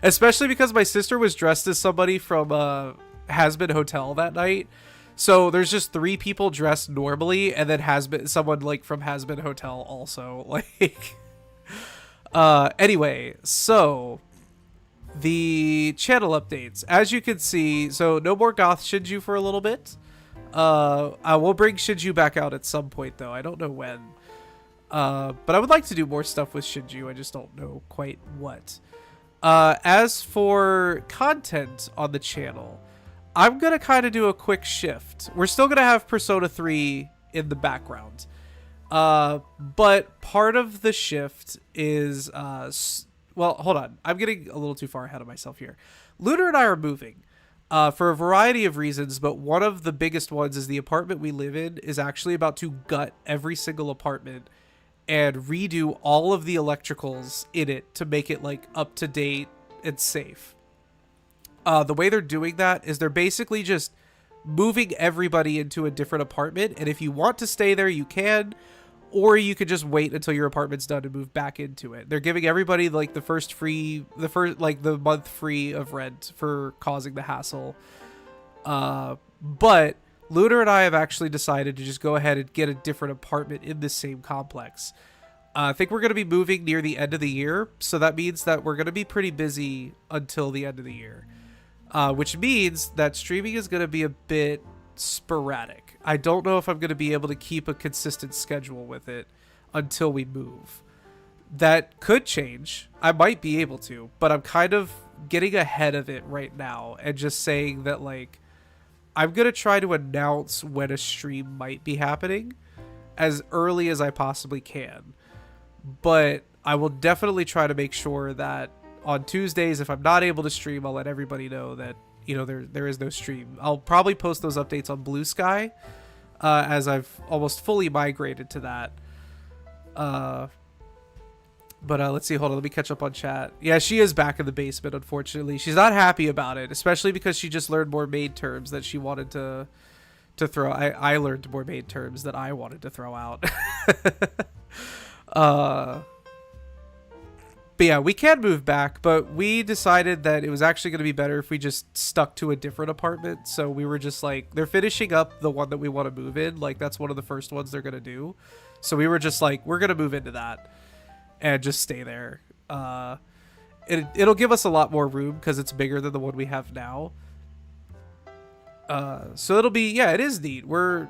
especially because my sister was dressed as somebody from Has-Been Hotel that night. So there's just 3 people dressed normally, and then someone like from Has-Been Hotel also. Like, anyway, so the channel updates, as you can see. So no more Goth Shinju for a little bit. I will bring Shinju back out at some point though. I don't know when. But I would like to do more stuff with Shinju. I just don't know quite what. As for content on the channel, I'm going to kind of do a quick shift. We're still going to have Persona 3 in the background. But part of the shift is, well, hold on. I'm getting a little too far ahead of myself here. Lunar and I are moving. For a variety of reasons, but one of the biggest ones is the apartment we live in is actually about to gut every single apartment and redo all of the electricals in it to make it like up to date and safe. The way they're doing that is they're basically just moving everybody into a different apartment, and if you want to stay there, you can, or you could just wait until your apartment's done and move back into it. They're giving everybody like the month free of rent for causing the hassle. But Lunar and I have actually decided to just go ahead and get a different apartment in the same complex. I think we're going to be moving near the end of the year, so that means that we're going to be pretty busy until the end of the year. Which means that streaming is going to be a bit sporadic. I don't know if I'm going to be able to keep a consistent schedule with it until we move. That could change. I might be able to, but I'm kind of getting ahead of it right now and just saying that, like, I'm going to try to announce when a stream might be happening as early as I possibly can. But I will definitely try to make sure that on Tuesdays, if I'm not able to stream, I'll let everybody know that, you know, there is no stream. I'll probably post those updates on Blue Sky, as I've almost fully migrated to that. But let's see. Hold on. Let me catch up on chat. Yeah, she is back in the basement, unfortunately. She's not happy about it, especially because she just learned more maid terms that she wanted to throw. I learned more maid terms that I wanted to throw out. But yeah, we can move back, but we decided that it was actually going to be better if we just stuck to a different apartment. So we were just like, they're finishing up the one that we want to move in. Like, that's one of the first ones they're going to do. So we were just like, we're going to move into that and just stay there. It'll give us a lot more room because it's bigger than the one we have now. So it'll be, yeah, it is neat. We're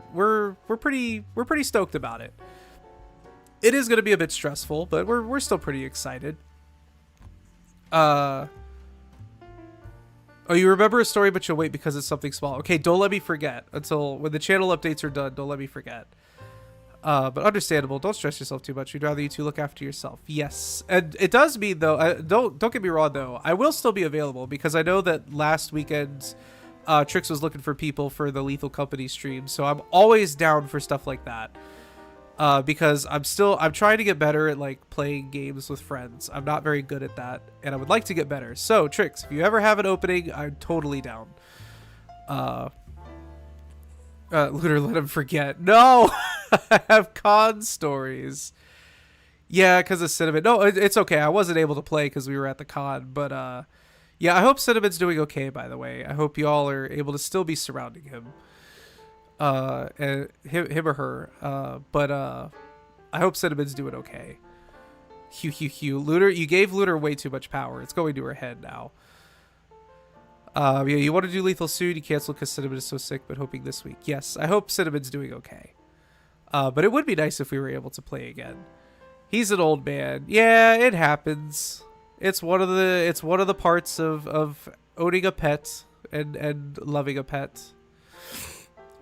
pretty stoked about it. It is going to be a bit stressful, but we're still pretty excited. Oh, you remember a story, but you'll wait because it's something small. Okay, don't let me forget until when the channel updates are done. Don't let me forget. But understandable. Don't stress yourself too much. We'd rather you two look after yourself. Yes, and it does mean though. Don't get me wrong though. I will still be available because I know that last weekend, Trix was looking for people for the Lethal Company stream, so I'm always down for stuff like that. Because I'm trying to get better at like playing games with friends. I'm not very good at that, and I would like to get better. So Trix, if you ever have an opening, I'm totally down. Lunar, let him forget. No, I have con stories. Yeah, because of Cinnamon. No, it's okay. I wasn't able to play because we were at the con, but yeah, I hope Cinnamon's doing okay. By the way, I hope y'all are able to still be surrounding him. And him or her, but I hope Cinnamon's doing okay. Hugh. Lunar, you gave Lunar way too much power. It's going to her head now. Yeah, you want to do Lethal soon? You cancel because Cinnamon is so sick, but hoping this week. Yes, I hope Cinnamon's doing okay. But it would be nice if we were able to play again. He's an old man. Yeah, it happens. It's one of the parts of owning a pet and loving a pet.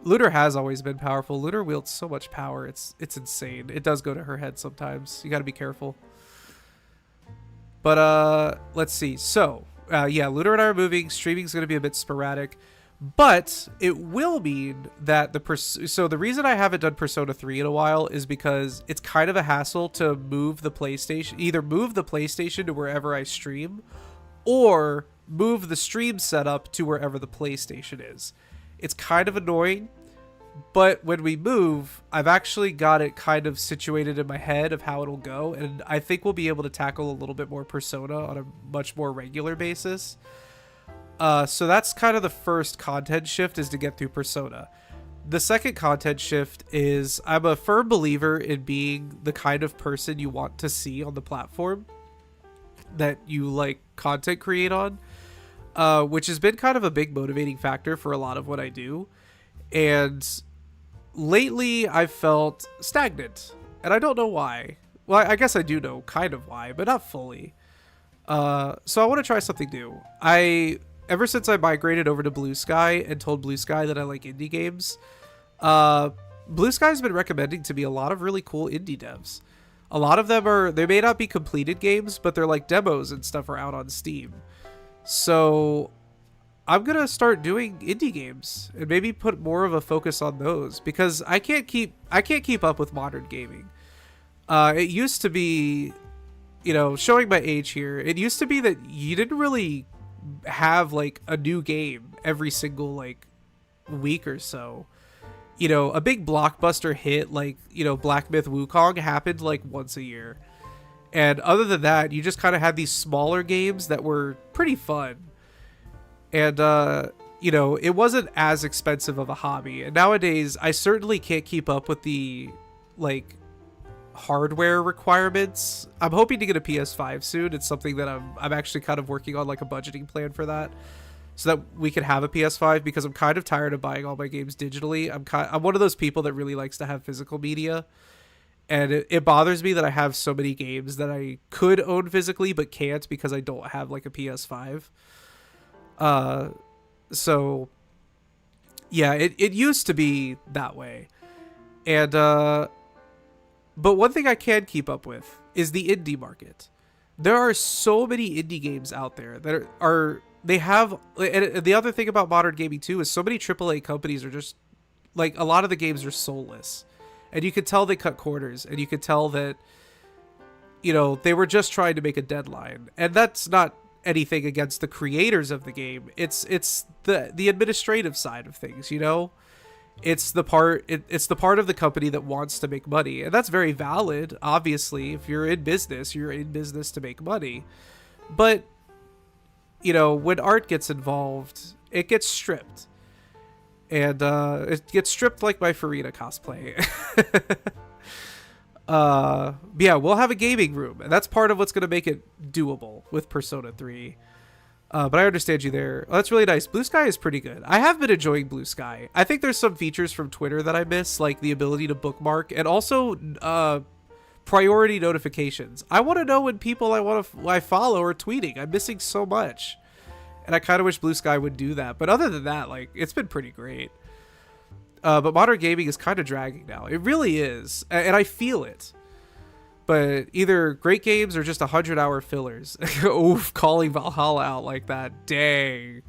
Lunar has always been powerful. Lunar wields so much power. It's insane. It does go to her head sometimes. You got to be careful. But let's see. So, yeah, Lunar and I are moving. Streaming's going to be a bit sporadic. But it will mean that so the reason I haven't done Persona 3 in a while is because it's kind of a hassle to move the PlayStation, either move the PlayStation to wherever I stream or move the stream setup to wherever the PlayStation is. It's kind of annoying, but when we move, I've actually got it kind of situated in my head of how it'll go, and I think we'll be able to tackle a little bit more Persona on a much more regular basis. So that's kind of the first content shift, is to get through Persona. The second content shift is I'm a firm believer in being the kind of person you want to see on the platform that you like content create on, which has been kind of a big motivating factor for a lot of what I do. And lately I've felt stagnant, and I don't know why. Well, I guess I do know kind of why, but not fully. So I want to try something new. Ever since I migrated over to Blue Sky and told Blue Sky that I like indie games, Blue Sky's been recommending to me a lot of really cool indie devs. A lot of them they may not be completed games, but they're like demos and stuff are out on Steam. So I'm going to start doing indie games and maybe put more of a focus on those, because I can't keep up with modern gaming. It used to be, showing my age here, it used to be that you didn't really have like a new game every single like week or so. A big blockbuster hit like Black Myth Wukong happened like once a year, and other than that you just kind of had these smaller games that were pretty fun, and it wasn't as expensive of a hobby. And nowadays I certainly can't keep up with the like hardware requirements. I'm hoping to get a PS5 soon. It's something that I'm actually kind of working on, like a budgeting plan for that, so that we can have a PS5, because I'm kind of tired of buying all my games digitally. I'm one of those people that really likes to have physical media, and it bothers me that I have so many games that I could own physically but can't because I don't have like a PS5. So yeah, it used to be that way. And but one thing I can keep up with is the indie market. There are so many indie games out there that and the other thing about modern gaming too is so many AAA companies are just like, a lot of the games are soulless, and you could tell they cut corners, and you could tell that they were just trying to make a deadline. And that's not anything against the creators of the game. It's the administrative side of things. It's the part of the company that wants to make money, and that's very valid. Obviously, if you're in business to make money. But when art gets involved, it gets stripped, and it gets stripped like my Farina cosplay. Yeah, we'll have a gaming room, and that's part of what's going to make it doable with Persona 3. But I understand you there. Oh, that's really nice. Blue Sky is pretty good. I have been enjoying Blue Sky. I think there's some features from Twitter that I miss, like the ability to bookmark, and also priority notifications. I want to know when people I follow are tweeting. I'm missing so much, and I kind of wish Blue Sky would do that. But other than that, like, it's been pretty great. But modern gaming is kind of dragging now. It really is, and I feel it. But either great games or just 100-hour fillers. Oof, calling Valhalla out like that. Dang.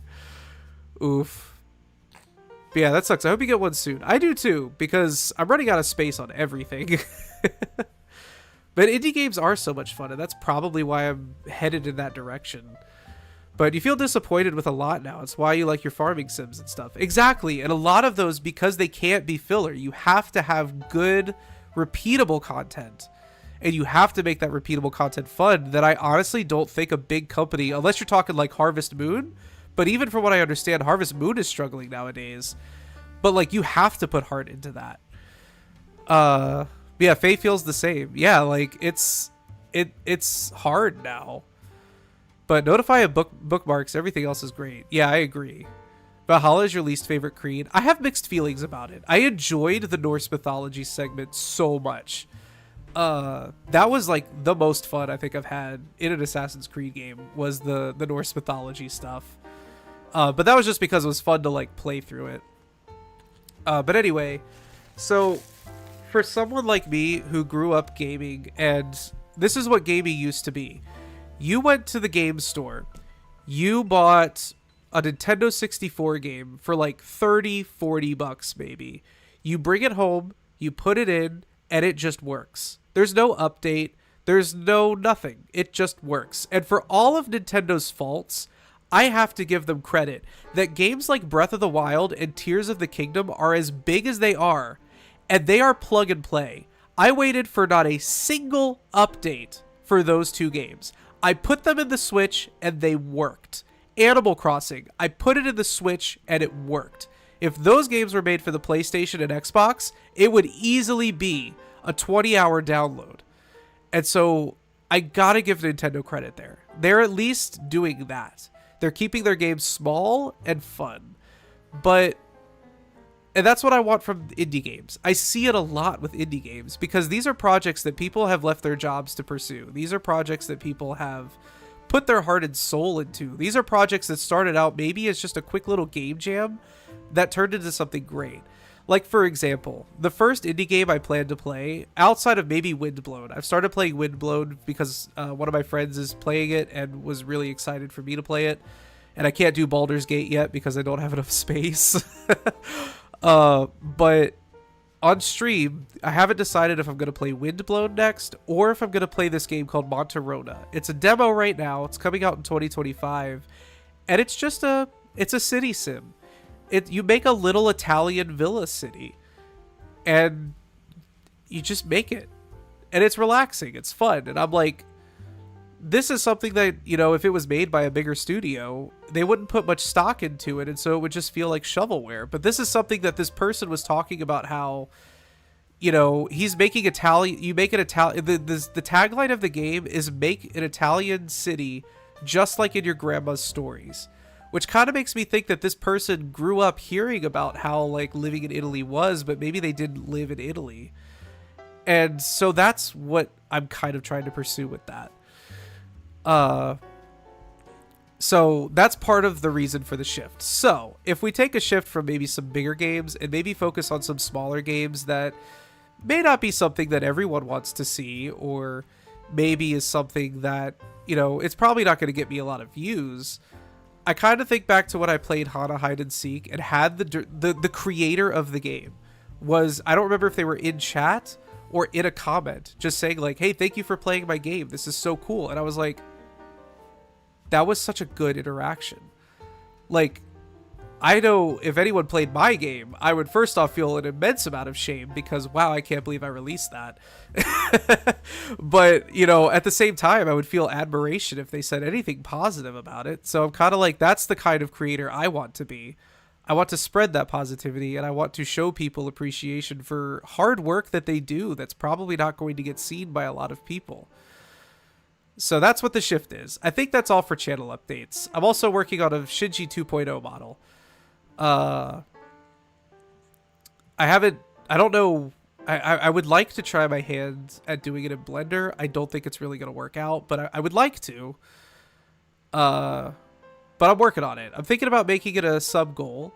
Oof. But yeah, that sucks. I hope you get one soon. I do too, because I'm running out of space on everything. But indie games are so much fun, and that's probably why I'm headed in that direction. But you feel disappointed with a lot now. It's why you like your farming sims and stuff. Exactly. And a lot of those, because they can't be filler, you have to have good, repeatable content. And you have to make that repeatable content fun, that I honestly don't think a big company, unless you're talking like Harvest Moon, but even from what I understand, Harvest Moon is struggling nowadays. But like, you have to put heart into that. Yeah, Faye feels the same. Yeah, like it's hard now. But notify of bookmarks, everything else is great. Yeah, I agree. Valhalla is your least favorite creed. I have mixed feelings about it. I enjoyed the Norse mythology segment so much. That was like the most fun I think I've had in an Assassin's Creed game, was the Norse mythology stuff. But that was just because it was fun to like play through it. But anyway, so for someone like me who grew up gaming, and this is what gaming used to be. You went to the game store, you bought a Nintendo 64 game for like 30, 40 bucks maybe. You bring it home, you put it in, and it just works. There's no update, there's no nothing. It just works. And for all of Nintendo's faults, I have to give them credit that games like Breath of the Wild and Tears of the Kingdom are as big as they are, and they are plug and play. I waited for not a single update for those two games. I put them in the Switch and they worked. Animal Crossing, I put it in the Switch and it worked. If those games were made for the PlayStation and Xbox, it would easily be a 20-hour download. And so I gotta give Nintendo credit there. They're at least doing that. They're keeping their games small and fun. And that's what I want from indie games. I see it a lot with indie games because these are projects that people have left their jobs to pursue. These are projects that people have put their heart and soul into. These are projects that started out maybe as just a quick little game jam that turned into something great. Like, for example, the first indie game I planned to play, outside of maybe Windblown, I've started playing Windblown because one of my friends is playing it and was really excited for me to play it. And I can't do Baldur's Gate yet because I don't have enough space. But on stream, I haven't decided if I'm going to play Windblown next or if I'm going to play this game called Monterona. It's a demo right now. It's coming out in 2025. And it's just it's a city sim. You make a little Italian villa city and you just make it. And it's relaxing. It's fun. And I'm like, this is something that, you know, if it was made by a bigger studio, they wouldn't put much stock into it, and so it would just feel like shovelware. But this is something that this person was talking about, how, you know, he's making Italian. You make an Italian. The tagline of the game is "Make an Italian city just like in your grandma's stories," which kind of makes me think that this person grew up hearing about how like living in Italy was, but maybe they didn't live in Italy, and so that's what I'm kind of trying to pursue with that. So that's part of the reason for the shift. So if we take a shift from maybe some bigger games and maybe focus on some smaller games that may not be something that everyone wants to see, or maybe is something that, you know, it's probably not going to get me a lot of views. I kind of think back to when I played Hana Hide and Seek and had the creator of the game was, I don't remember if they were in chat or in a comment just saying like, "Hey, thank you for playing my game. This is so cool." And I was like, that was such a good interaction. Like, I know if anyone played my game, I would first off feel an immense amount of shame because, wow, I can't believe I released that. But, you know, at the same time, I would feel admiration if they said anything positive about it. So I'm kind of like, that's the kind of creator I want to be. I want to spread that positivity, and I want to show people appreciation for hard work that they do that's probably not going to get seen by a lot of people. So that's what the shift is. I think that's all for channel updates. I'm also working on a Shinji 2.0 model. I don't know. I would like to try my hand at doing it in Blender. I don't think it's really going to work out, but I would like to. But I'm working on it. I'm thinking about making it a sub goal.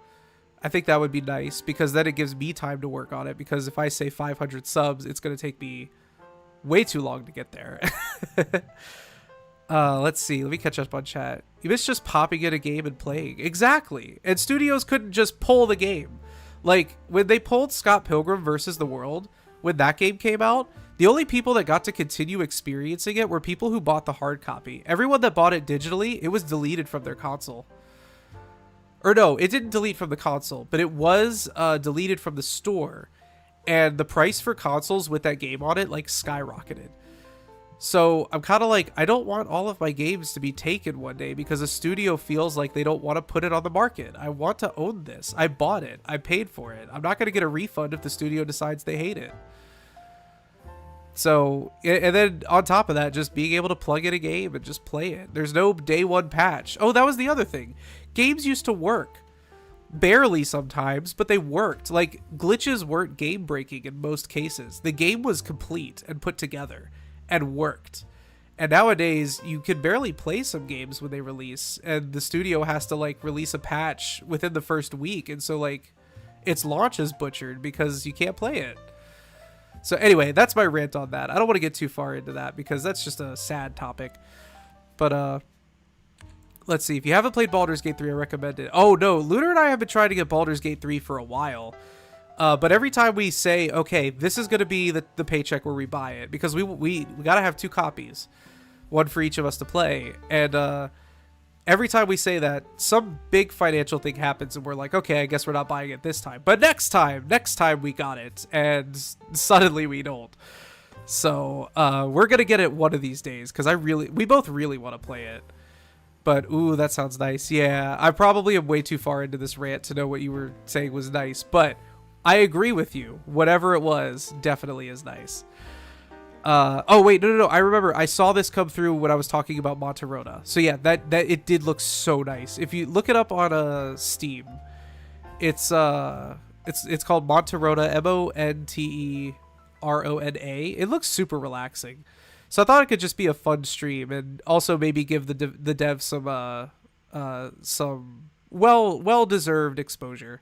I think that would be nice because then it gives me time to work on it, because if I say 500 subs, it's going to take me way too long to get there. Let's see. Let me catch up on chat. You miss just popping in a game and playing. Exactly. And studios couldn't just pull the game. Like, when they pulled Scott Pilgrim versus the World, when that game came out, the only people that got to continue experiencing it were people who bought the hard copy. Everyone that bought it digitally, it was deleted from their console. Or no, it didn't delete from the console, but it was deleted from the store. And the price for consoles with that game on it, like, skyrocketed. So I'm kind of like, I don't want all of my games to be taken one day because a studio feels like they don't want to put it on the market. I want to own this. I bought it. I paid for it. I'm not going to get a refund if the studio decides they hate it. So, and then on top of that, just being able to plug in a game and just play it. There's no day one patch. Oh, that was the other thing. Games used to work. Barely sometimes, but they worked. Like, glitches weren't game breaking in most cases. The game was complete and put together and worked. And nowadays you can barely play some games when they release, and the studio has to like release a patch within the first week, and so like its launch is butchered because you can't play it. So anyway, that's my rant on that. I don't want to get too far into that because that's just a sad topic. But let's see. If you haven't played Baldur's Gate 3, I recommend it. Oh no, Lunar and I have been trying to get Baldur's Gate 3 for a while. But every time we say, okay, this is going to be the paycheck where we buy it, because we got to have 2 copies, one for each of us to play. And every time we say that, some big financial thing happens and we're like, okay, I guess we're not buying it this time. But next time we got it, and suddenly we don't. So we're going to get it one of these days, because we both really want to play it. But, ooh, that sounds nice. Yeah, I probably am way too far into this rant to know what you were saying was nice, but I agree with you. Whatever it was definitely is nice. Oh wait, no. I remember I saw this come through when I was talking about Monterota. So yeah, that it did look so nice. If you look it up on Steam, it's called Monterota, Monterona. It looks super relaxing. So I thought it could just be a fun stream, and also maybe give the devs some well-deserved exposure.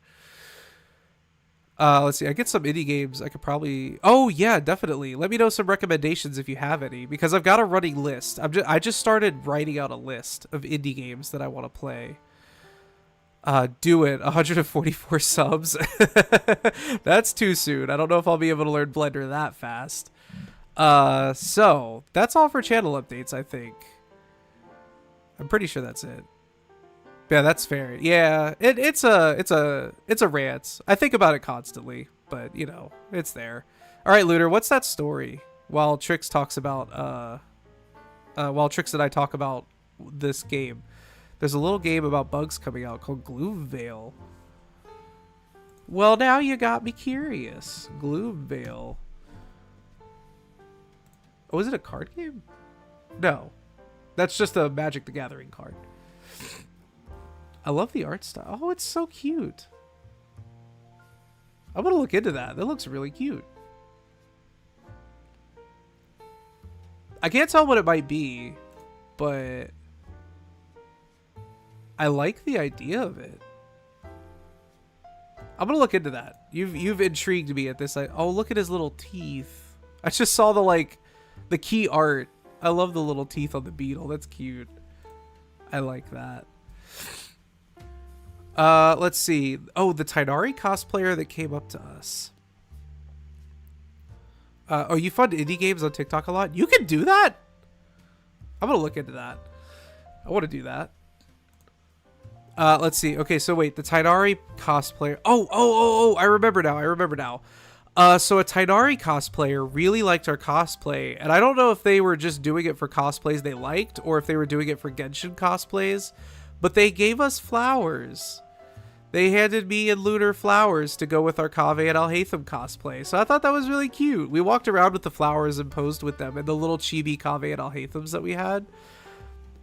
Let's see. I get some indie games. I could probably. Oh yeah, definitely. Let me know some recommendations if you have any, because I've got a running list. I just started writing out a list of indie games that I want to play. Do it. 144 subs. That's too soon. I don't know if I'll be able to learn Blender that fast. So that's all for channel updates, I think. I'm pretty sure that's it. Yeah, that's fair. Yeah, it's a rant. I think about it constantly, but you know, it's there. All right, Lunar, what's that story? While Trix and I talk about this game, there's a little game about bugs coming out called Gloomvale. Well, now you got me curious. Gloomvale. Oh, is it a card game? No, that's just a Magic the Gathering card. I love the art style. Oh, it's so cute. I'm gonna look into that. That looks really cute. I can't tell what it might be, but I like the idea of it. I'm gonna look into that. You've intrigued me at this. Oh, look at his little teeth. I just saw the key art. I love the little teeth on the beetle. That's cute. I like that. Let's see. Oh, the Tainari cosplayer that came up to us. Oh, you fund indie games on TikTok a lot? You can do that? I'm gonna look into that. I want to do that. Let's see. Okay, so wait, the Tainari cosplayer. Oh, I remember now. So a Tainari cosplayer really liked our cosplay, and I don't know if they were just doing it for cosplays they liked, or if they were doing it for Genshin cosplays, but they gave us flowers. They handed me and Lunar flowers to go with our Kaveh and Alhaitham cosplay. So I thought that was really cute. We walked around with the flowers and posed with them and the little chibi Kaveh and Alhaithams that we had.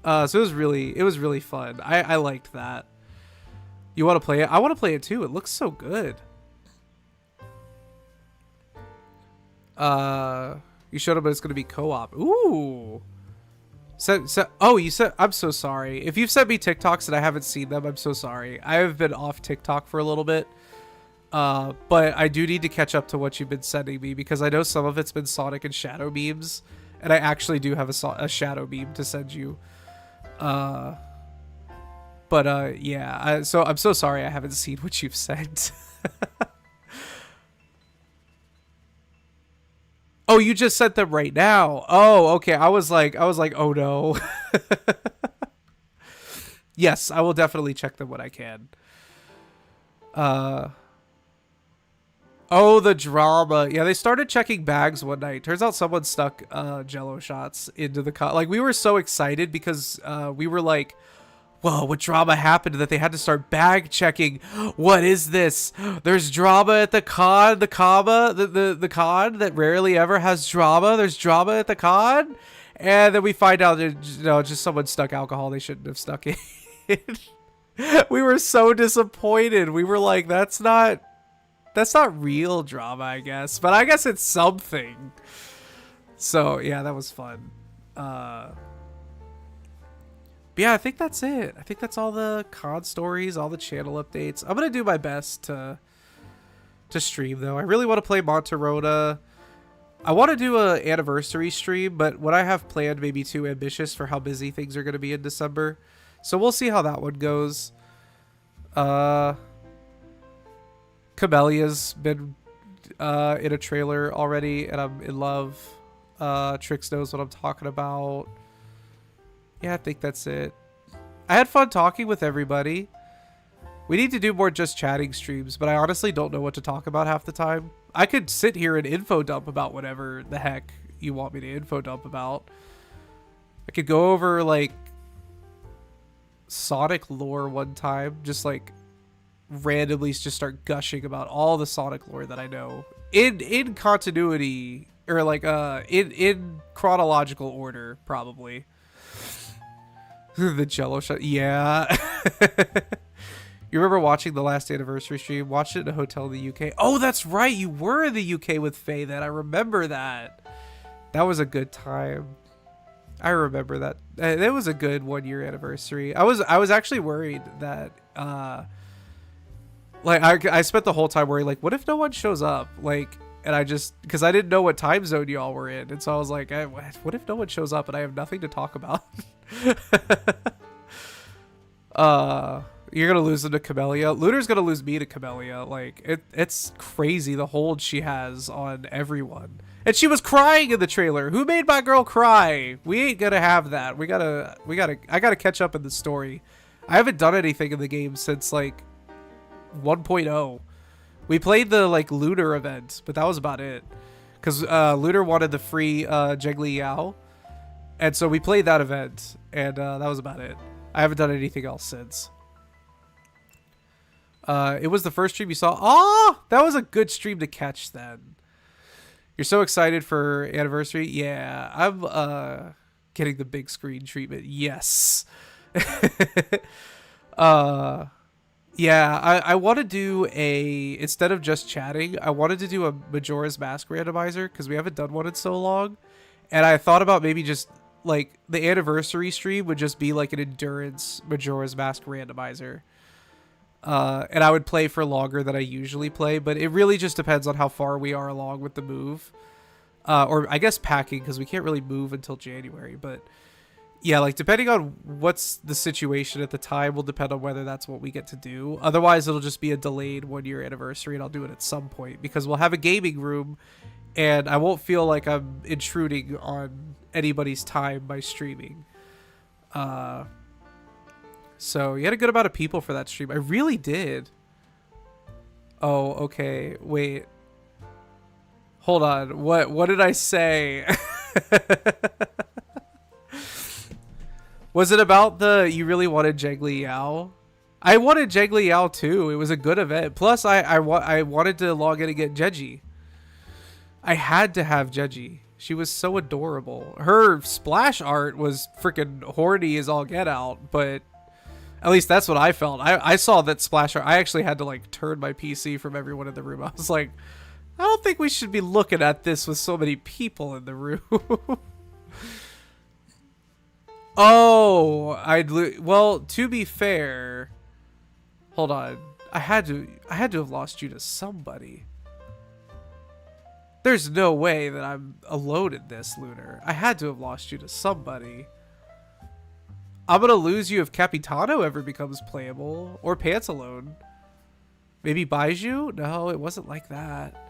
So it was really fun. I liked that. You want to play it? I want to play it too. It looks so good. You showed up, but it's going to be co-op. Ooh. Oh, you said, I'm so sorry. If you've sent me TikToks and I haven't seen them, I'm so sorry. I have been off TikTok for a little bit. But I do need to catch up to what you've been sending me, because I know some of it's been Sonic and Shadow memes, and I actually do have a Shadow meme to send you. Yeah. So I'm so sorry I haven't seen what you've sent. Oh, you just sent them right now. Oh, okay. I was like, oh no. Yes, I will definitely check them when I can. Oh, the drama. Yeah, they started checking bags one night. Turns out someone stuck Jello shots into the like, we were so excited because we were like, whoa, what drama happened that they had to start bag checking? What is this? There's drama at the con, the con that rarely ever has drama. There's drama at the con. And then we find out that, you know, just someone stuck alcohol they shouldn't have stuck in. We were so disappointed. We were like, that's not real drama, I guess. But I guess it's something. So, yeah, that was fun. Yeah, I think that's it. I think that's all the COD stories, all the channel updates. I'm going to do my best to to stream though. I really want to play Monterona. I want to do a anniversary stream, but what I have planned may be too ambitious for how busy things are going to be in December. So we'll see how that one goes. Cabelia's been in a trailer already, and I'm in love. Trix knows what I'm talking about. Yeah, I think that's it. I had fun talking with everybody. We need to do more just chatting streams, but I honestly don't know what to talk about half the time. I could sit here and info dump about whatever the heck you want me to info dump about. I could go over like Sonic lore one time, just like randomly just start gushing about all the Sonic lore that I know in continuity, or like in chronological order, probably. The Jello shot, yeah. You remember watching the last anniversary stream? Watched it in a hotel in the UK. Oh, that's right. You were in the UK with Faye then. I remember that. That was a good time. I remember that. It was a good 1 year anniversary. I was actually worried that like I spent the whole time worrying, like, what if no one shows up? Like, and I just, because I didn't know what time zone y'all were in, and so I was like, what if no one shows up and I have nothing to talk about? You're gonna lose them to Camellia. Lunar's gonna lose me to Camellia. Like, it's crazy the hold she has on everyone. And she was crying in the trailer. Who made my girl cry? We ain't gonna have that. I gotta catch up in the story. I haven't done anything in the game since like 1.0. We played the like Lunar event, but that was about it. Cause Lunar wanted the free Jiggly Yao. And so we played that event, and that was about it. I haven't done anything else since. It was the first stream you saw. Oh, that was a good stream to catch then. You're so excited for anniversary? Yeah, I'm getting the big screen treatment. Yes. Yeah, I want to do instead of just chatting, I wanted to do a Majora's Mask randomizer because we haven't done one in so long. And I thought about maybe just like the anniversary stream would just be like an endurance Majora's Mask randomizer. And I would play for longer than I usually play, but it really just depends on how far we are along with the move. Or I guess packing, because we can't really move until January, but yeah, like depending on what's the situation at the time will depend on whether that's what we get to do. Otherwise, it'll just be a delayed 1 year anniversary, and I'll do it at some point because we'll have a gaming room and I won't feel like I'm intruding on anybody's time by streaming. So you had a good amount of people for that stream. I really did. Oh, okay. Wait. Hold on. What did I say? Was it about you really wanted Jiggly Yao? I wanted Jiggly Yao too. It was a good event. Plus, I wanted to log in and get Jeji. I had to have Jeji. She was so adorable. Her splash art was freaking horny as all get out, but at least that's what I felt. I saw that splash art. I actually had to like turn my PC from everyone in the room. I was like, I don't think we should be looking at this with so many people in the room. Oh, well, to be fair, hold on. I had to have lost you to somebody. There's no way that I'm alone in this, Lunar. I had to have lost you to somebody. I'm gonna lose you if Capitano ever becomes playable, or Pantalone. Maybe Baiju? No, it wasn't like that.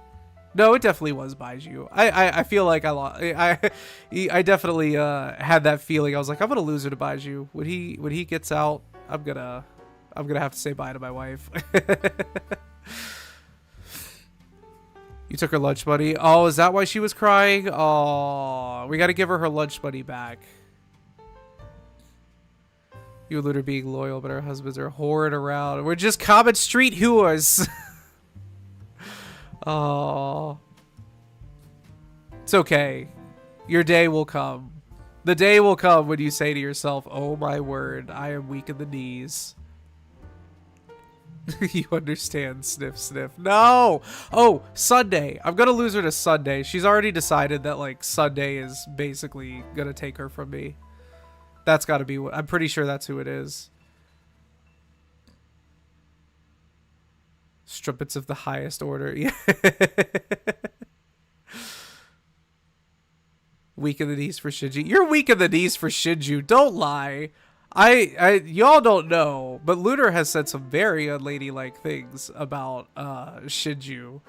No, it definitely was Baiju. I feel like I lost. I definitely had that feeling. I was like, I'm gonna lose her to Baiju. When he gets out, I'm gonna have to say bye to my wife. You took her lunch money. Oh, is that why she was crying? Oh, we got to give her lunch money back. You and Lunar being loyal, but our husbands are whoring around. We're just common street whores. Oh. It's okay. Your day will come. The day will come when you say to yourself, oh my word, I am weak in the knees. You understand, sniff, sniff. No! Oh, Sunday. I'm gonna lose her to Sunday. She's already decided that, like, Sunday is basically gonna take her from me. That's gotta be what... I'm pretty sure that's who it is. Strumpets of the highest order. Yeah. Weak in the knees for Shinji. You're weak in the knees for Shinju. Don't lie. Y'all don't know, but Lunar has said some very unladylike things about Shinju.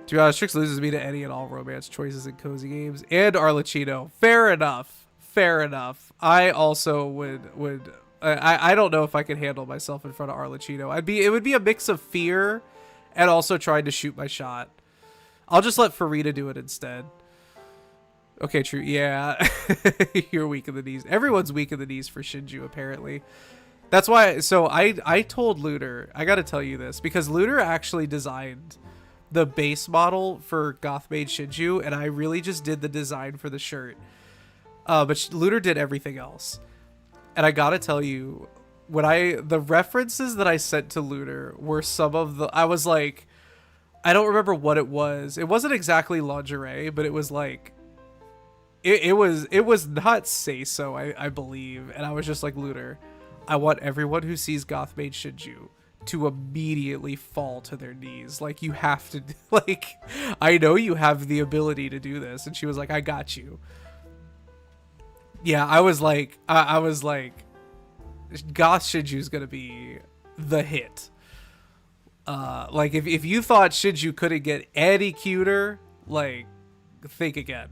To be honest, Strix loses me to any and all romance choices in cozy games and Arlecchino. Fair enough. Fair enough. I also would. I don't know if I could handle myself in front of Arlecchino. It would be a mix of fear and also trying to shoot my shot. I'll just let Farida do it instead. Okay, true. Yeah. You're weak in the knees. Everyone's weak in the knees for Shinju, apparently. That's why. So I told Lunar, I got to tell you this, because Lunar actually designed the base model for Goth Maid Shinju, and I really just did the design for the shirt. But Lunar did everything else. And I got to tell you, the references that I sent to Lunar were some of the, I was like, I don't remember what it was. It wasn't exactly lingerie, but it was like, it was not say so, I believe. And I was just like, Lunar, I want everyone who sees Goth Maid Shinju to immediately fall to their knees. Like, you have to, like, I know you have the ability to do this. And she was like, I got you. Yeah, I was like, Goth Shinju's gonna be the hit. Like, if you thought Shinju couldn't get any cuter, like, think again.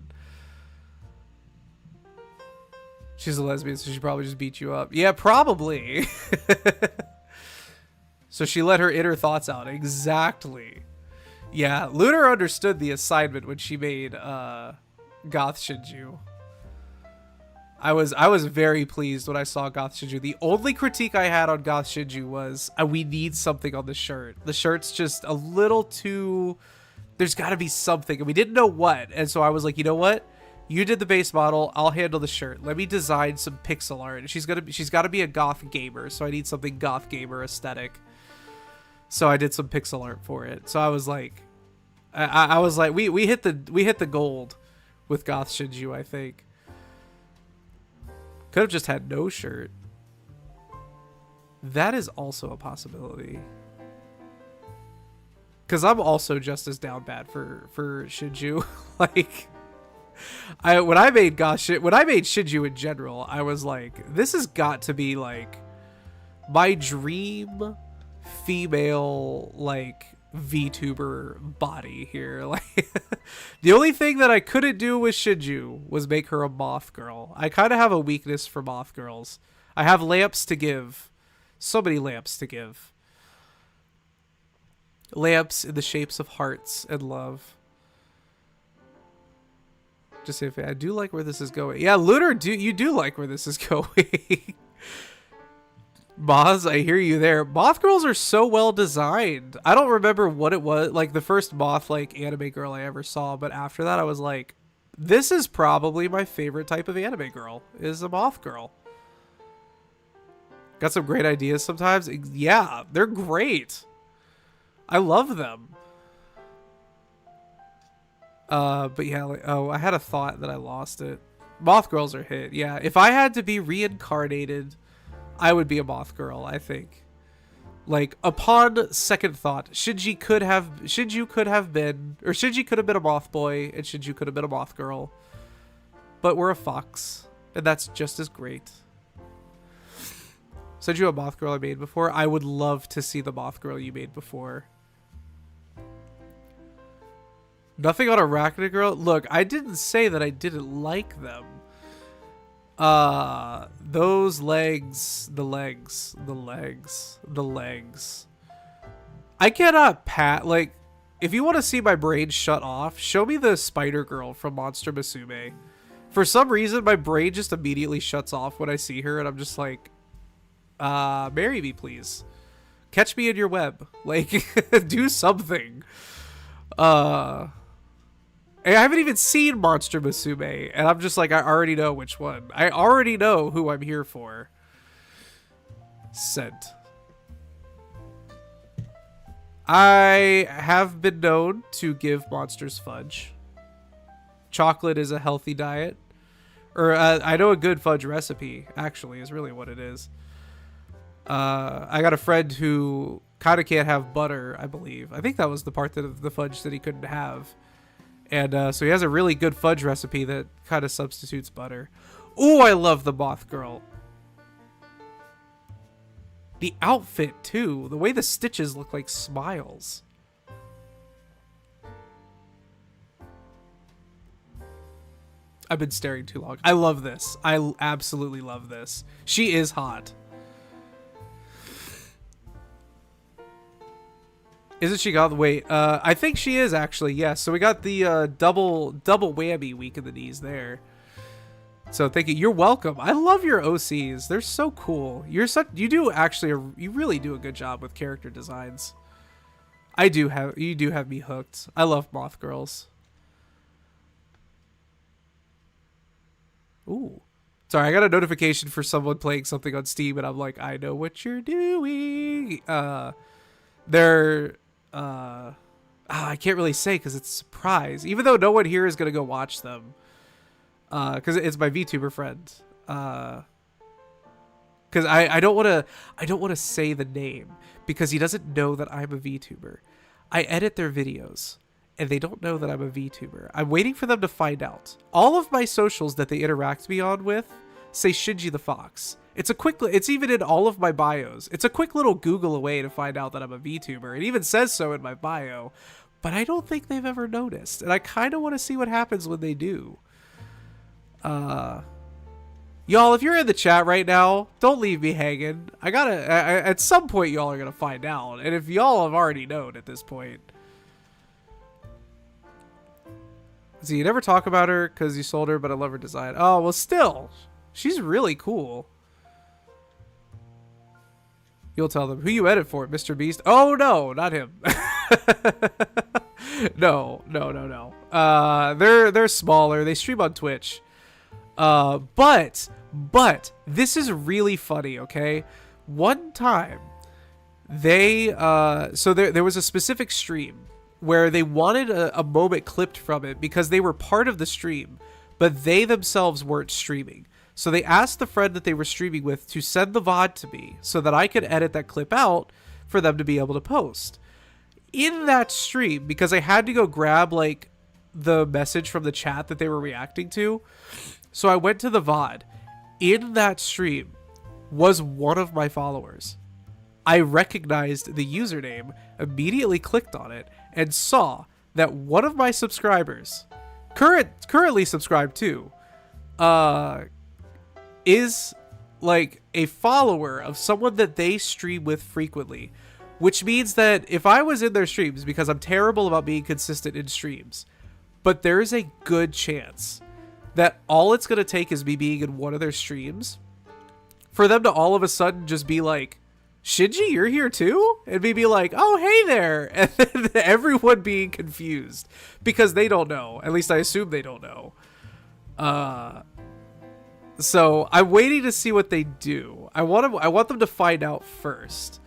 She's a lesbian, so she probably just beat you up. Yeah, probably. So she let her inner thoughts out. Exactly. Yeah, Lunar understood the assignment when she made Goth Shinju. I was very pleased when I saw Goth Shinju. The only critique I had on Goth Shinju was we need something on the shirt. The shirt's just a little too, there's got to be something, and we didn't know what. And so I was like, you know what? You did the base model. I'll handle the shirt. Let me design some pixel art. She's got to be a goth gamer, so I need something goth gamer aesthetic. So I did some pixel art for it. So I was like, I was like, we hit the gold with Goth Shinju, I think. Could have just had no shirt. That is also a possibility. Because I'm also just as down bad for Shinju. Like, when I made Shinju in general, I was like, this has got to be like my dream female, like, VTuber body here. Like, the only thing that I couldn't do with Shinju was make her a moth girl. I kind of have a weakness for moth girls. I have lamps to give. So many lamps to give. Lamps in the shapes of hearts and love. Just say, I do like where this is going. Yeah, Lunar, you do like where this is going. Moths, I hear you there. Moth girls are so well designed. I don't remember what it was, like the first moth like anime girl I ever saw, but after that I was like, this is probably my favorite type of anime girl, is a moth girl. Got some great ideas sometimes. Yeah, they're great. I love them. But yeah, like, oh, I had a thought that I lost it. Moth girls are hit. Yeah, if I had to be reincarnated, I would be a moth girl, I think. Like, upon second thought, Shinju could have been a moth boy, and Shinju could have been a moth girl. But we're a fox, and that's just as great. Send you a moth girl I made before. I would love to see the moth girl you made before. Nothing on Arachnid Girl? Look, I didn't say that I didn't like them. Those legs, the legs. I cannot like, if you want to see my brain shut off, show me the spider girl from Monster Musume. For some reason, my brain just immediately shuts off when I see her, and I'm just like, marry me, please. Catch me in your web. Like, do something. I haven't even seen Monster Musume, and I'm just like, I already know which one. I already know who I'm here for. Sent. I have been known to give monsters fudge. Chocolate is a healthy diet. Or, I know a good fudge recipe, actually, is really what it is. I got a friend who kind of can't have butter, I believe. I think that was the part of the fudge that he couldn't have. And so he has a really good fudge recipe that kind of substitutes butter. Ooh, I love the moth girl. The outfit, too. The way the stitches look like smiles. I've been staring too long. I love this. I absolutely love this. She is hot. Isn't she got the wait? I think she is actually. Yes. So we got the double whammy weak in the knees there. So thank you. You're welcome. I love your OCs. They're so cool. You really do a good job with character designs. You do have me hooked. I love moth girls. Ooh. Sorry, I got a notification for someone playing something on Steam, and I'm like, I know what you're doing. I can't really say because it's a surprise, even though no one here is gonna go watch them. Because it's my VTuber friend. Because I don't want to say the name because he doesn't know that I'm a VTuber. I edit their videos. And they don't know that I'm a VTuber. I'm waiting for them to find out. All of my socials that they interact me on with say Shinji the Fox. It's even in all of my bios. It's a quick little Google away to find out that I'm a VTuber. It even says so in my bio. But I don't think they've ever noticed. And I kind of want to see what happens when they do. Y'all, if you're in the chat right now, don't leave me hanging. At some point y'all are going to find out. And if y'all have already known at this point. So you never talk about her because you sold her, but I love her design. Oh, well, still. She's really cool. You'll tell them. Who you edit for? Mr. Beast? Oh, no, not him. No. They're smaller. They stream on Twitch. But this is really funny, okay? One time, so there was a specific stream where they wanted a moment clipped from it because they were part of the stream, but they themselves weren't streaming. So they asked the friend that they were streaming with to send the VOD to me so that I could edit that clip out for them to be able to post. In that stream, because I had to go grab like the message from the chat that they were reacting to, so I went to the VOD. In that stream was one of my followers. I recognized the username, immediately clicked on it, and saw that one of my subscribers, currently subscribed to, is like a follower of someone that they stream with frequently, which means that if I was in their streams, because I'm terrible about being consistent in streams, but there is a good chance that all it's going to take is me being in one of their streams for them to all of a sudden just be like, Shinji, you're here too? And me be like, oh, hey there. And then everyone being confused because they don't know. At least I assume they don't know. So I'm waiting to see what they do. I want them to find out first.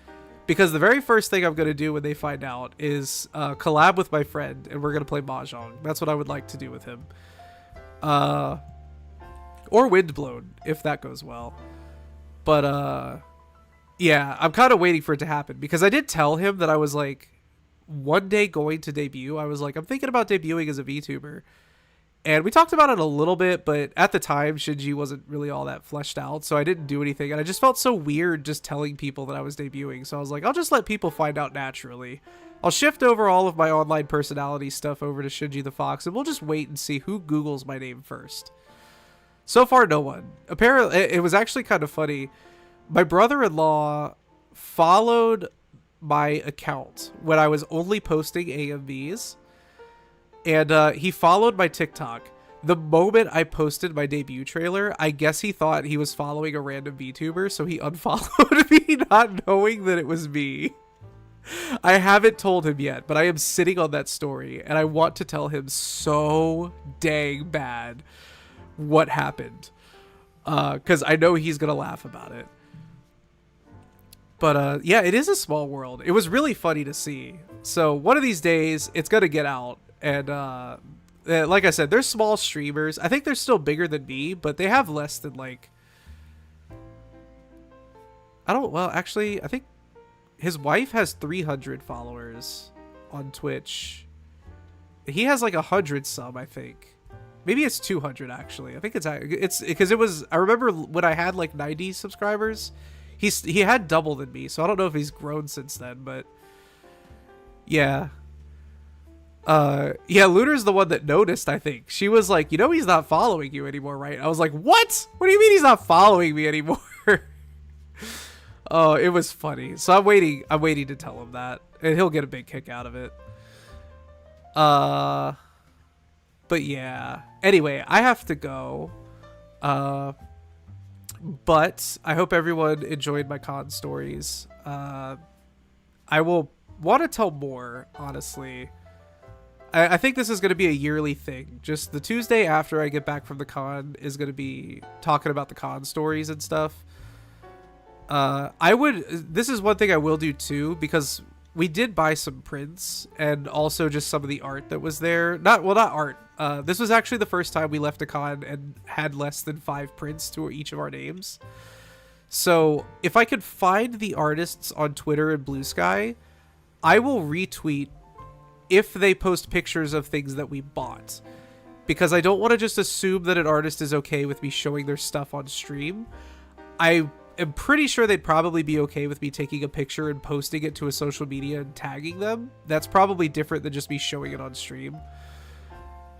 Because the very first thing I'm going to do when they find out is collab with my friend and we're going to play Mahjong. That's what I would like to do with him. Or Windblown, if that goes well. But, yeah, I'm kind of waiting for it to happen because I did tell him that I was like one day going to debut. I was like, I'm thinking about debuting as a VTuber. And we talked about it a little bit, but at the time, Shinji wasn't really all that fleshed out, so I didn't do anything. And I just felt so weird just telling people that I was debuting. So I was like, I'll just let people find out naturally. I'll shift over all of my online personality stuff over to Shinji the Fox, and we'll just wait and see who Googles my name first. So far, no one. Apparently, it was actually kind of funny. My brother-in-law followed my account when I was only posting AMVs, and he followed my TikTok. The moment I posted my debut trailer, I guess he thought he was following a random VTuber, so he unfollowed me, not knowing that it was me. I haven't told him yet, but I am sitting on that story, and I want to tell him so dang bad what happened, because I know he's gonna laugh about it. But yeah, it is a small world. It was really funny to see. So one of these days, it's gonna get out. And like I said, they're small streamers. I think they're still bigger than me, but they have less than like I don't. Well, actually, I think his wife has 300 followers on Twitch. He has like 100 some, I think. Maybe it's 200 actually. I think it's because it was. I remember when I had like 90 subscribers. He had double than me, so I don't know if he's grown since then, but yeah. Yeah, Lunar's the one that noticed, I think. She was like, you know, he's not following you anymore, right? I was like, what? What do you mean he's not following me anymore? Oh, it was funny. So I'm waiting to tell him that, and he'll get a big kick out of it. But yeah. Anyway, I have to go. But I hope everyone enjoyed my con stories. I will want to tell more, honestly. I think this is going to be a yearly thing. Just the Tuesday after I get back from the con is going to be talking about the con stories and stuff. This is one thing I will do too, because we did buy some prints and also just some of the art that was there. Not art. This was actually the first time we left a con and had less than 5 prints to each of our names. So if I could find the artists on Twitter and Blue Sky, I will retweet if they post pictures of things that we bought, because I don't want to just assume that an artist is okay with me showing their stuff on stream. I am pretty sure they'd probably be okay with me taking a picture and posting it to a social media and tagging them. That's probably different than just me showing it on stream.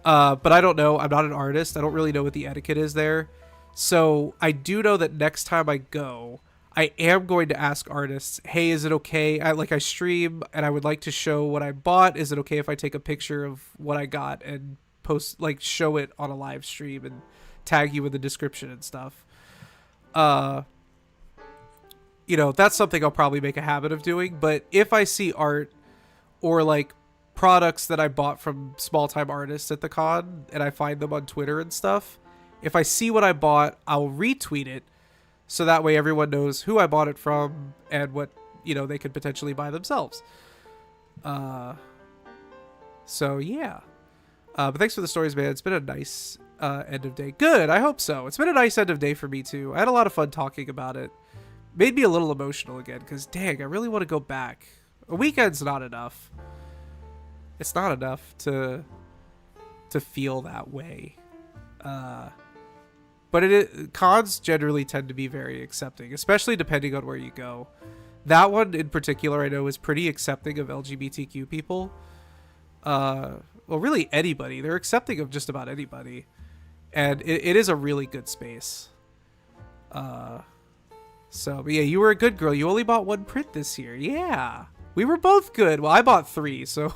But I don't know. I'm not an artist. I don't really know what the etiquette is there. So I do know that next time I go, I am going to ask artists, hey, is it okay? I stream and I would like to show what I bought. Is it okay if I take a picture of what I got and post, like, show it on a live stream and tag you in the description and stuff? You know, that's something I'll probably make a habit of doing. But if I see art or like products that I bought from small time artists at the con and I find them on Twitter and stuff, if I see what I bought, I'll retweet it. So that way everyone knows who I bought it from and what, you know, they could potentially buy themselves. So yeah. But thanks for the stories, man. It's been a nice end of day. Good, I hope so. It's been a nice end of day for me too. I had a lot of fun talking about it. Made me a little emotional again, because dang, I really want to go back. A weekend's not enough. It's not enough to feel that way. But cons generally tend to be very accepting, especially depending on where you go. That one in particular, I know, is pretty accepting of LGBTQ people. Well, really anybody. They're accepting of just about anybody. And it is a really good space. So, but yeah, you were a good girl. You only bought 1 print this year. Yeah. We were both good. Well, I bought 3, so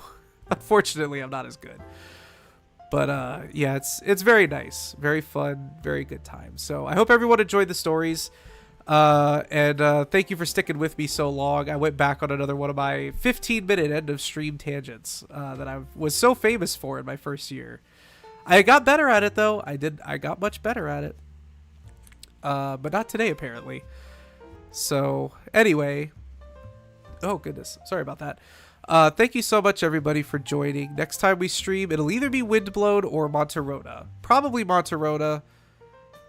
unfortunately I'm not as good. But yeah, it's very nice, very fun, very good time. So I hope everyone enjoyed the stories, and thank you for sticking with me so long. I went back on another one of my 15-minute end of stream tangents that I was so famous for in my first year. I got better at it though. I got much better at it, but not today apparently. So anyway, oh goodness, sorry about that. Thank you so much, everybody, for joining. Next time we stream, it'll either be Windblown or Monterona. Probably Monterona,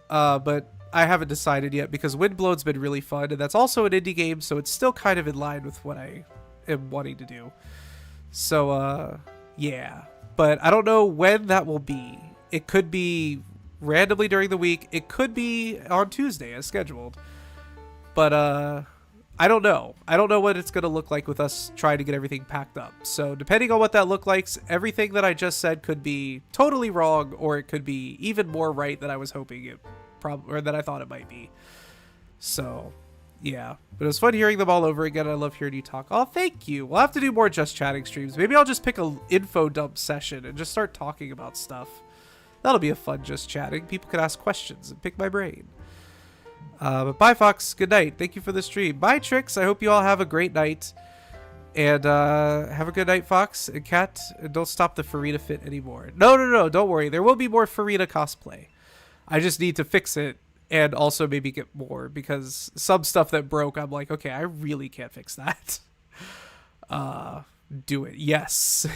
but I haven't decided yet because Windblown's been really fun, and that's also an indie game, so it's still kind of in line with what I am wanting to do. So, yeah. But I don't know when that will be. It could be randomly during the week. It could be on Tuesday as scheduled. But, I don't know. I don't know what it's going to look like with us trying to get everything packed up. So depending on what that looks like, everything that I just said could be totally wrong, or it could be even more right than I was hoping it or that I thought it might be. So yeah, but it was fun hearing them all over again. I love hearing you talk. Oh, thank you. We'll have to do more Just Chatting streams. Maybe I'll just pick a info dump session and just start talking about stuff. That'll be a fun Just Chatting. People can ask questions and pick my brain. But bye, Fox. Good night. Thank you for the stream. Bye, Trix. I hope you all have a great night. And have a good night, Fox and Kat. And don't stop the Farina fit anymore. No. Don't worry. There will be more Farina cosplay. I just need to fix it and also maybe get more, because some stuff that broke, I'm like, okay, I really can't fix that. Do it. Yes.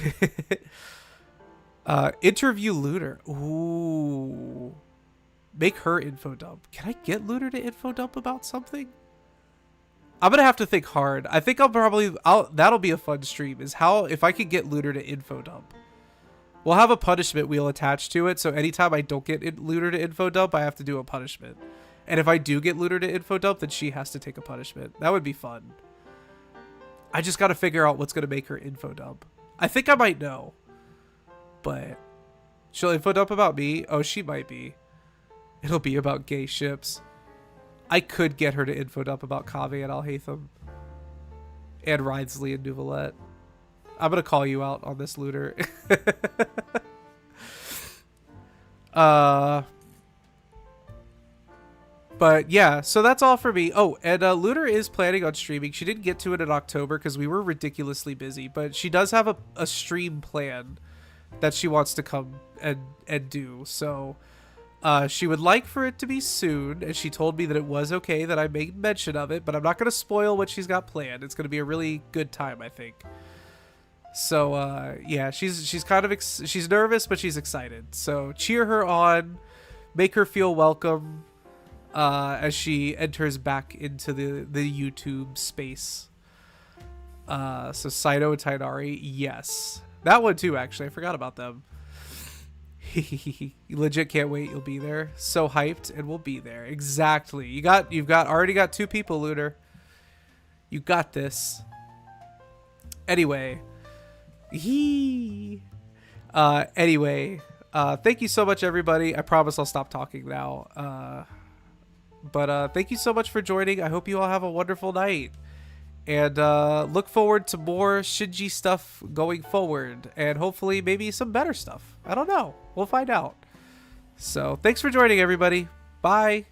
Interview Lunar. Ooh. Make her info dump. Can I get Lunar to info dump about something? I'm gonna have to think hard. I think that'll be a fun stream, is how if I could get Lunar to info dump. We'll have a punishment wheel attached to it, so anytime I don't get Lunar to info dump, I have to do a punishment. And if I do get Lunar to info dump, then she has to take a punishment. That would be fun. I just gotta figure out what's gonna make her info dump. I think I might know. But she'll info dump about me? Oh, she might be. It'll be about gay ships. I could get her to info dump about Kaveh and Alhaitham. And Ridesley and Nuvalet. I'm gonna call you out on this, Lunar. But yeah, so that's all for me. Oh, and Lunar is planning on streaming. She didn't get to it in October because we were ridiculously busy, but she does have a stream plan that she wants to come and do. So she would like for it to be soon, and she told me that it was okay that I made mention of it, but I'm not going to spoil what she's got planned. It's going to be a really good time, I think. So yeah, she's kind of she's nervous, but she's excited. So cheer her on, make her feel welcome as she enters back into the YouTube space. So Saito and Tainari, yes, that one too. Actually, I forgot about them. You legit can't wait. You'll be there. So hyped, and we'll be there. Exactly. You've already got 2 people, Lunar. You got this. Anyway. Anyway, thank you so much, everybody. I promise I'll stop talking now. But thank you so much for joining. I hope you all have a wonderful night. And look forward to more Shinji stuff going forward. And hopefully maybe some better stuff. I don't know. We'll find out. So thanks for joining, everybody. Bye.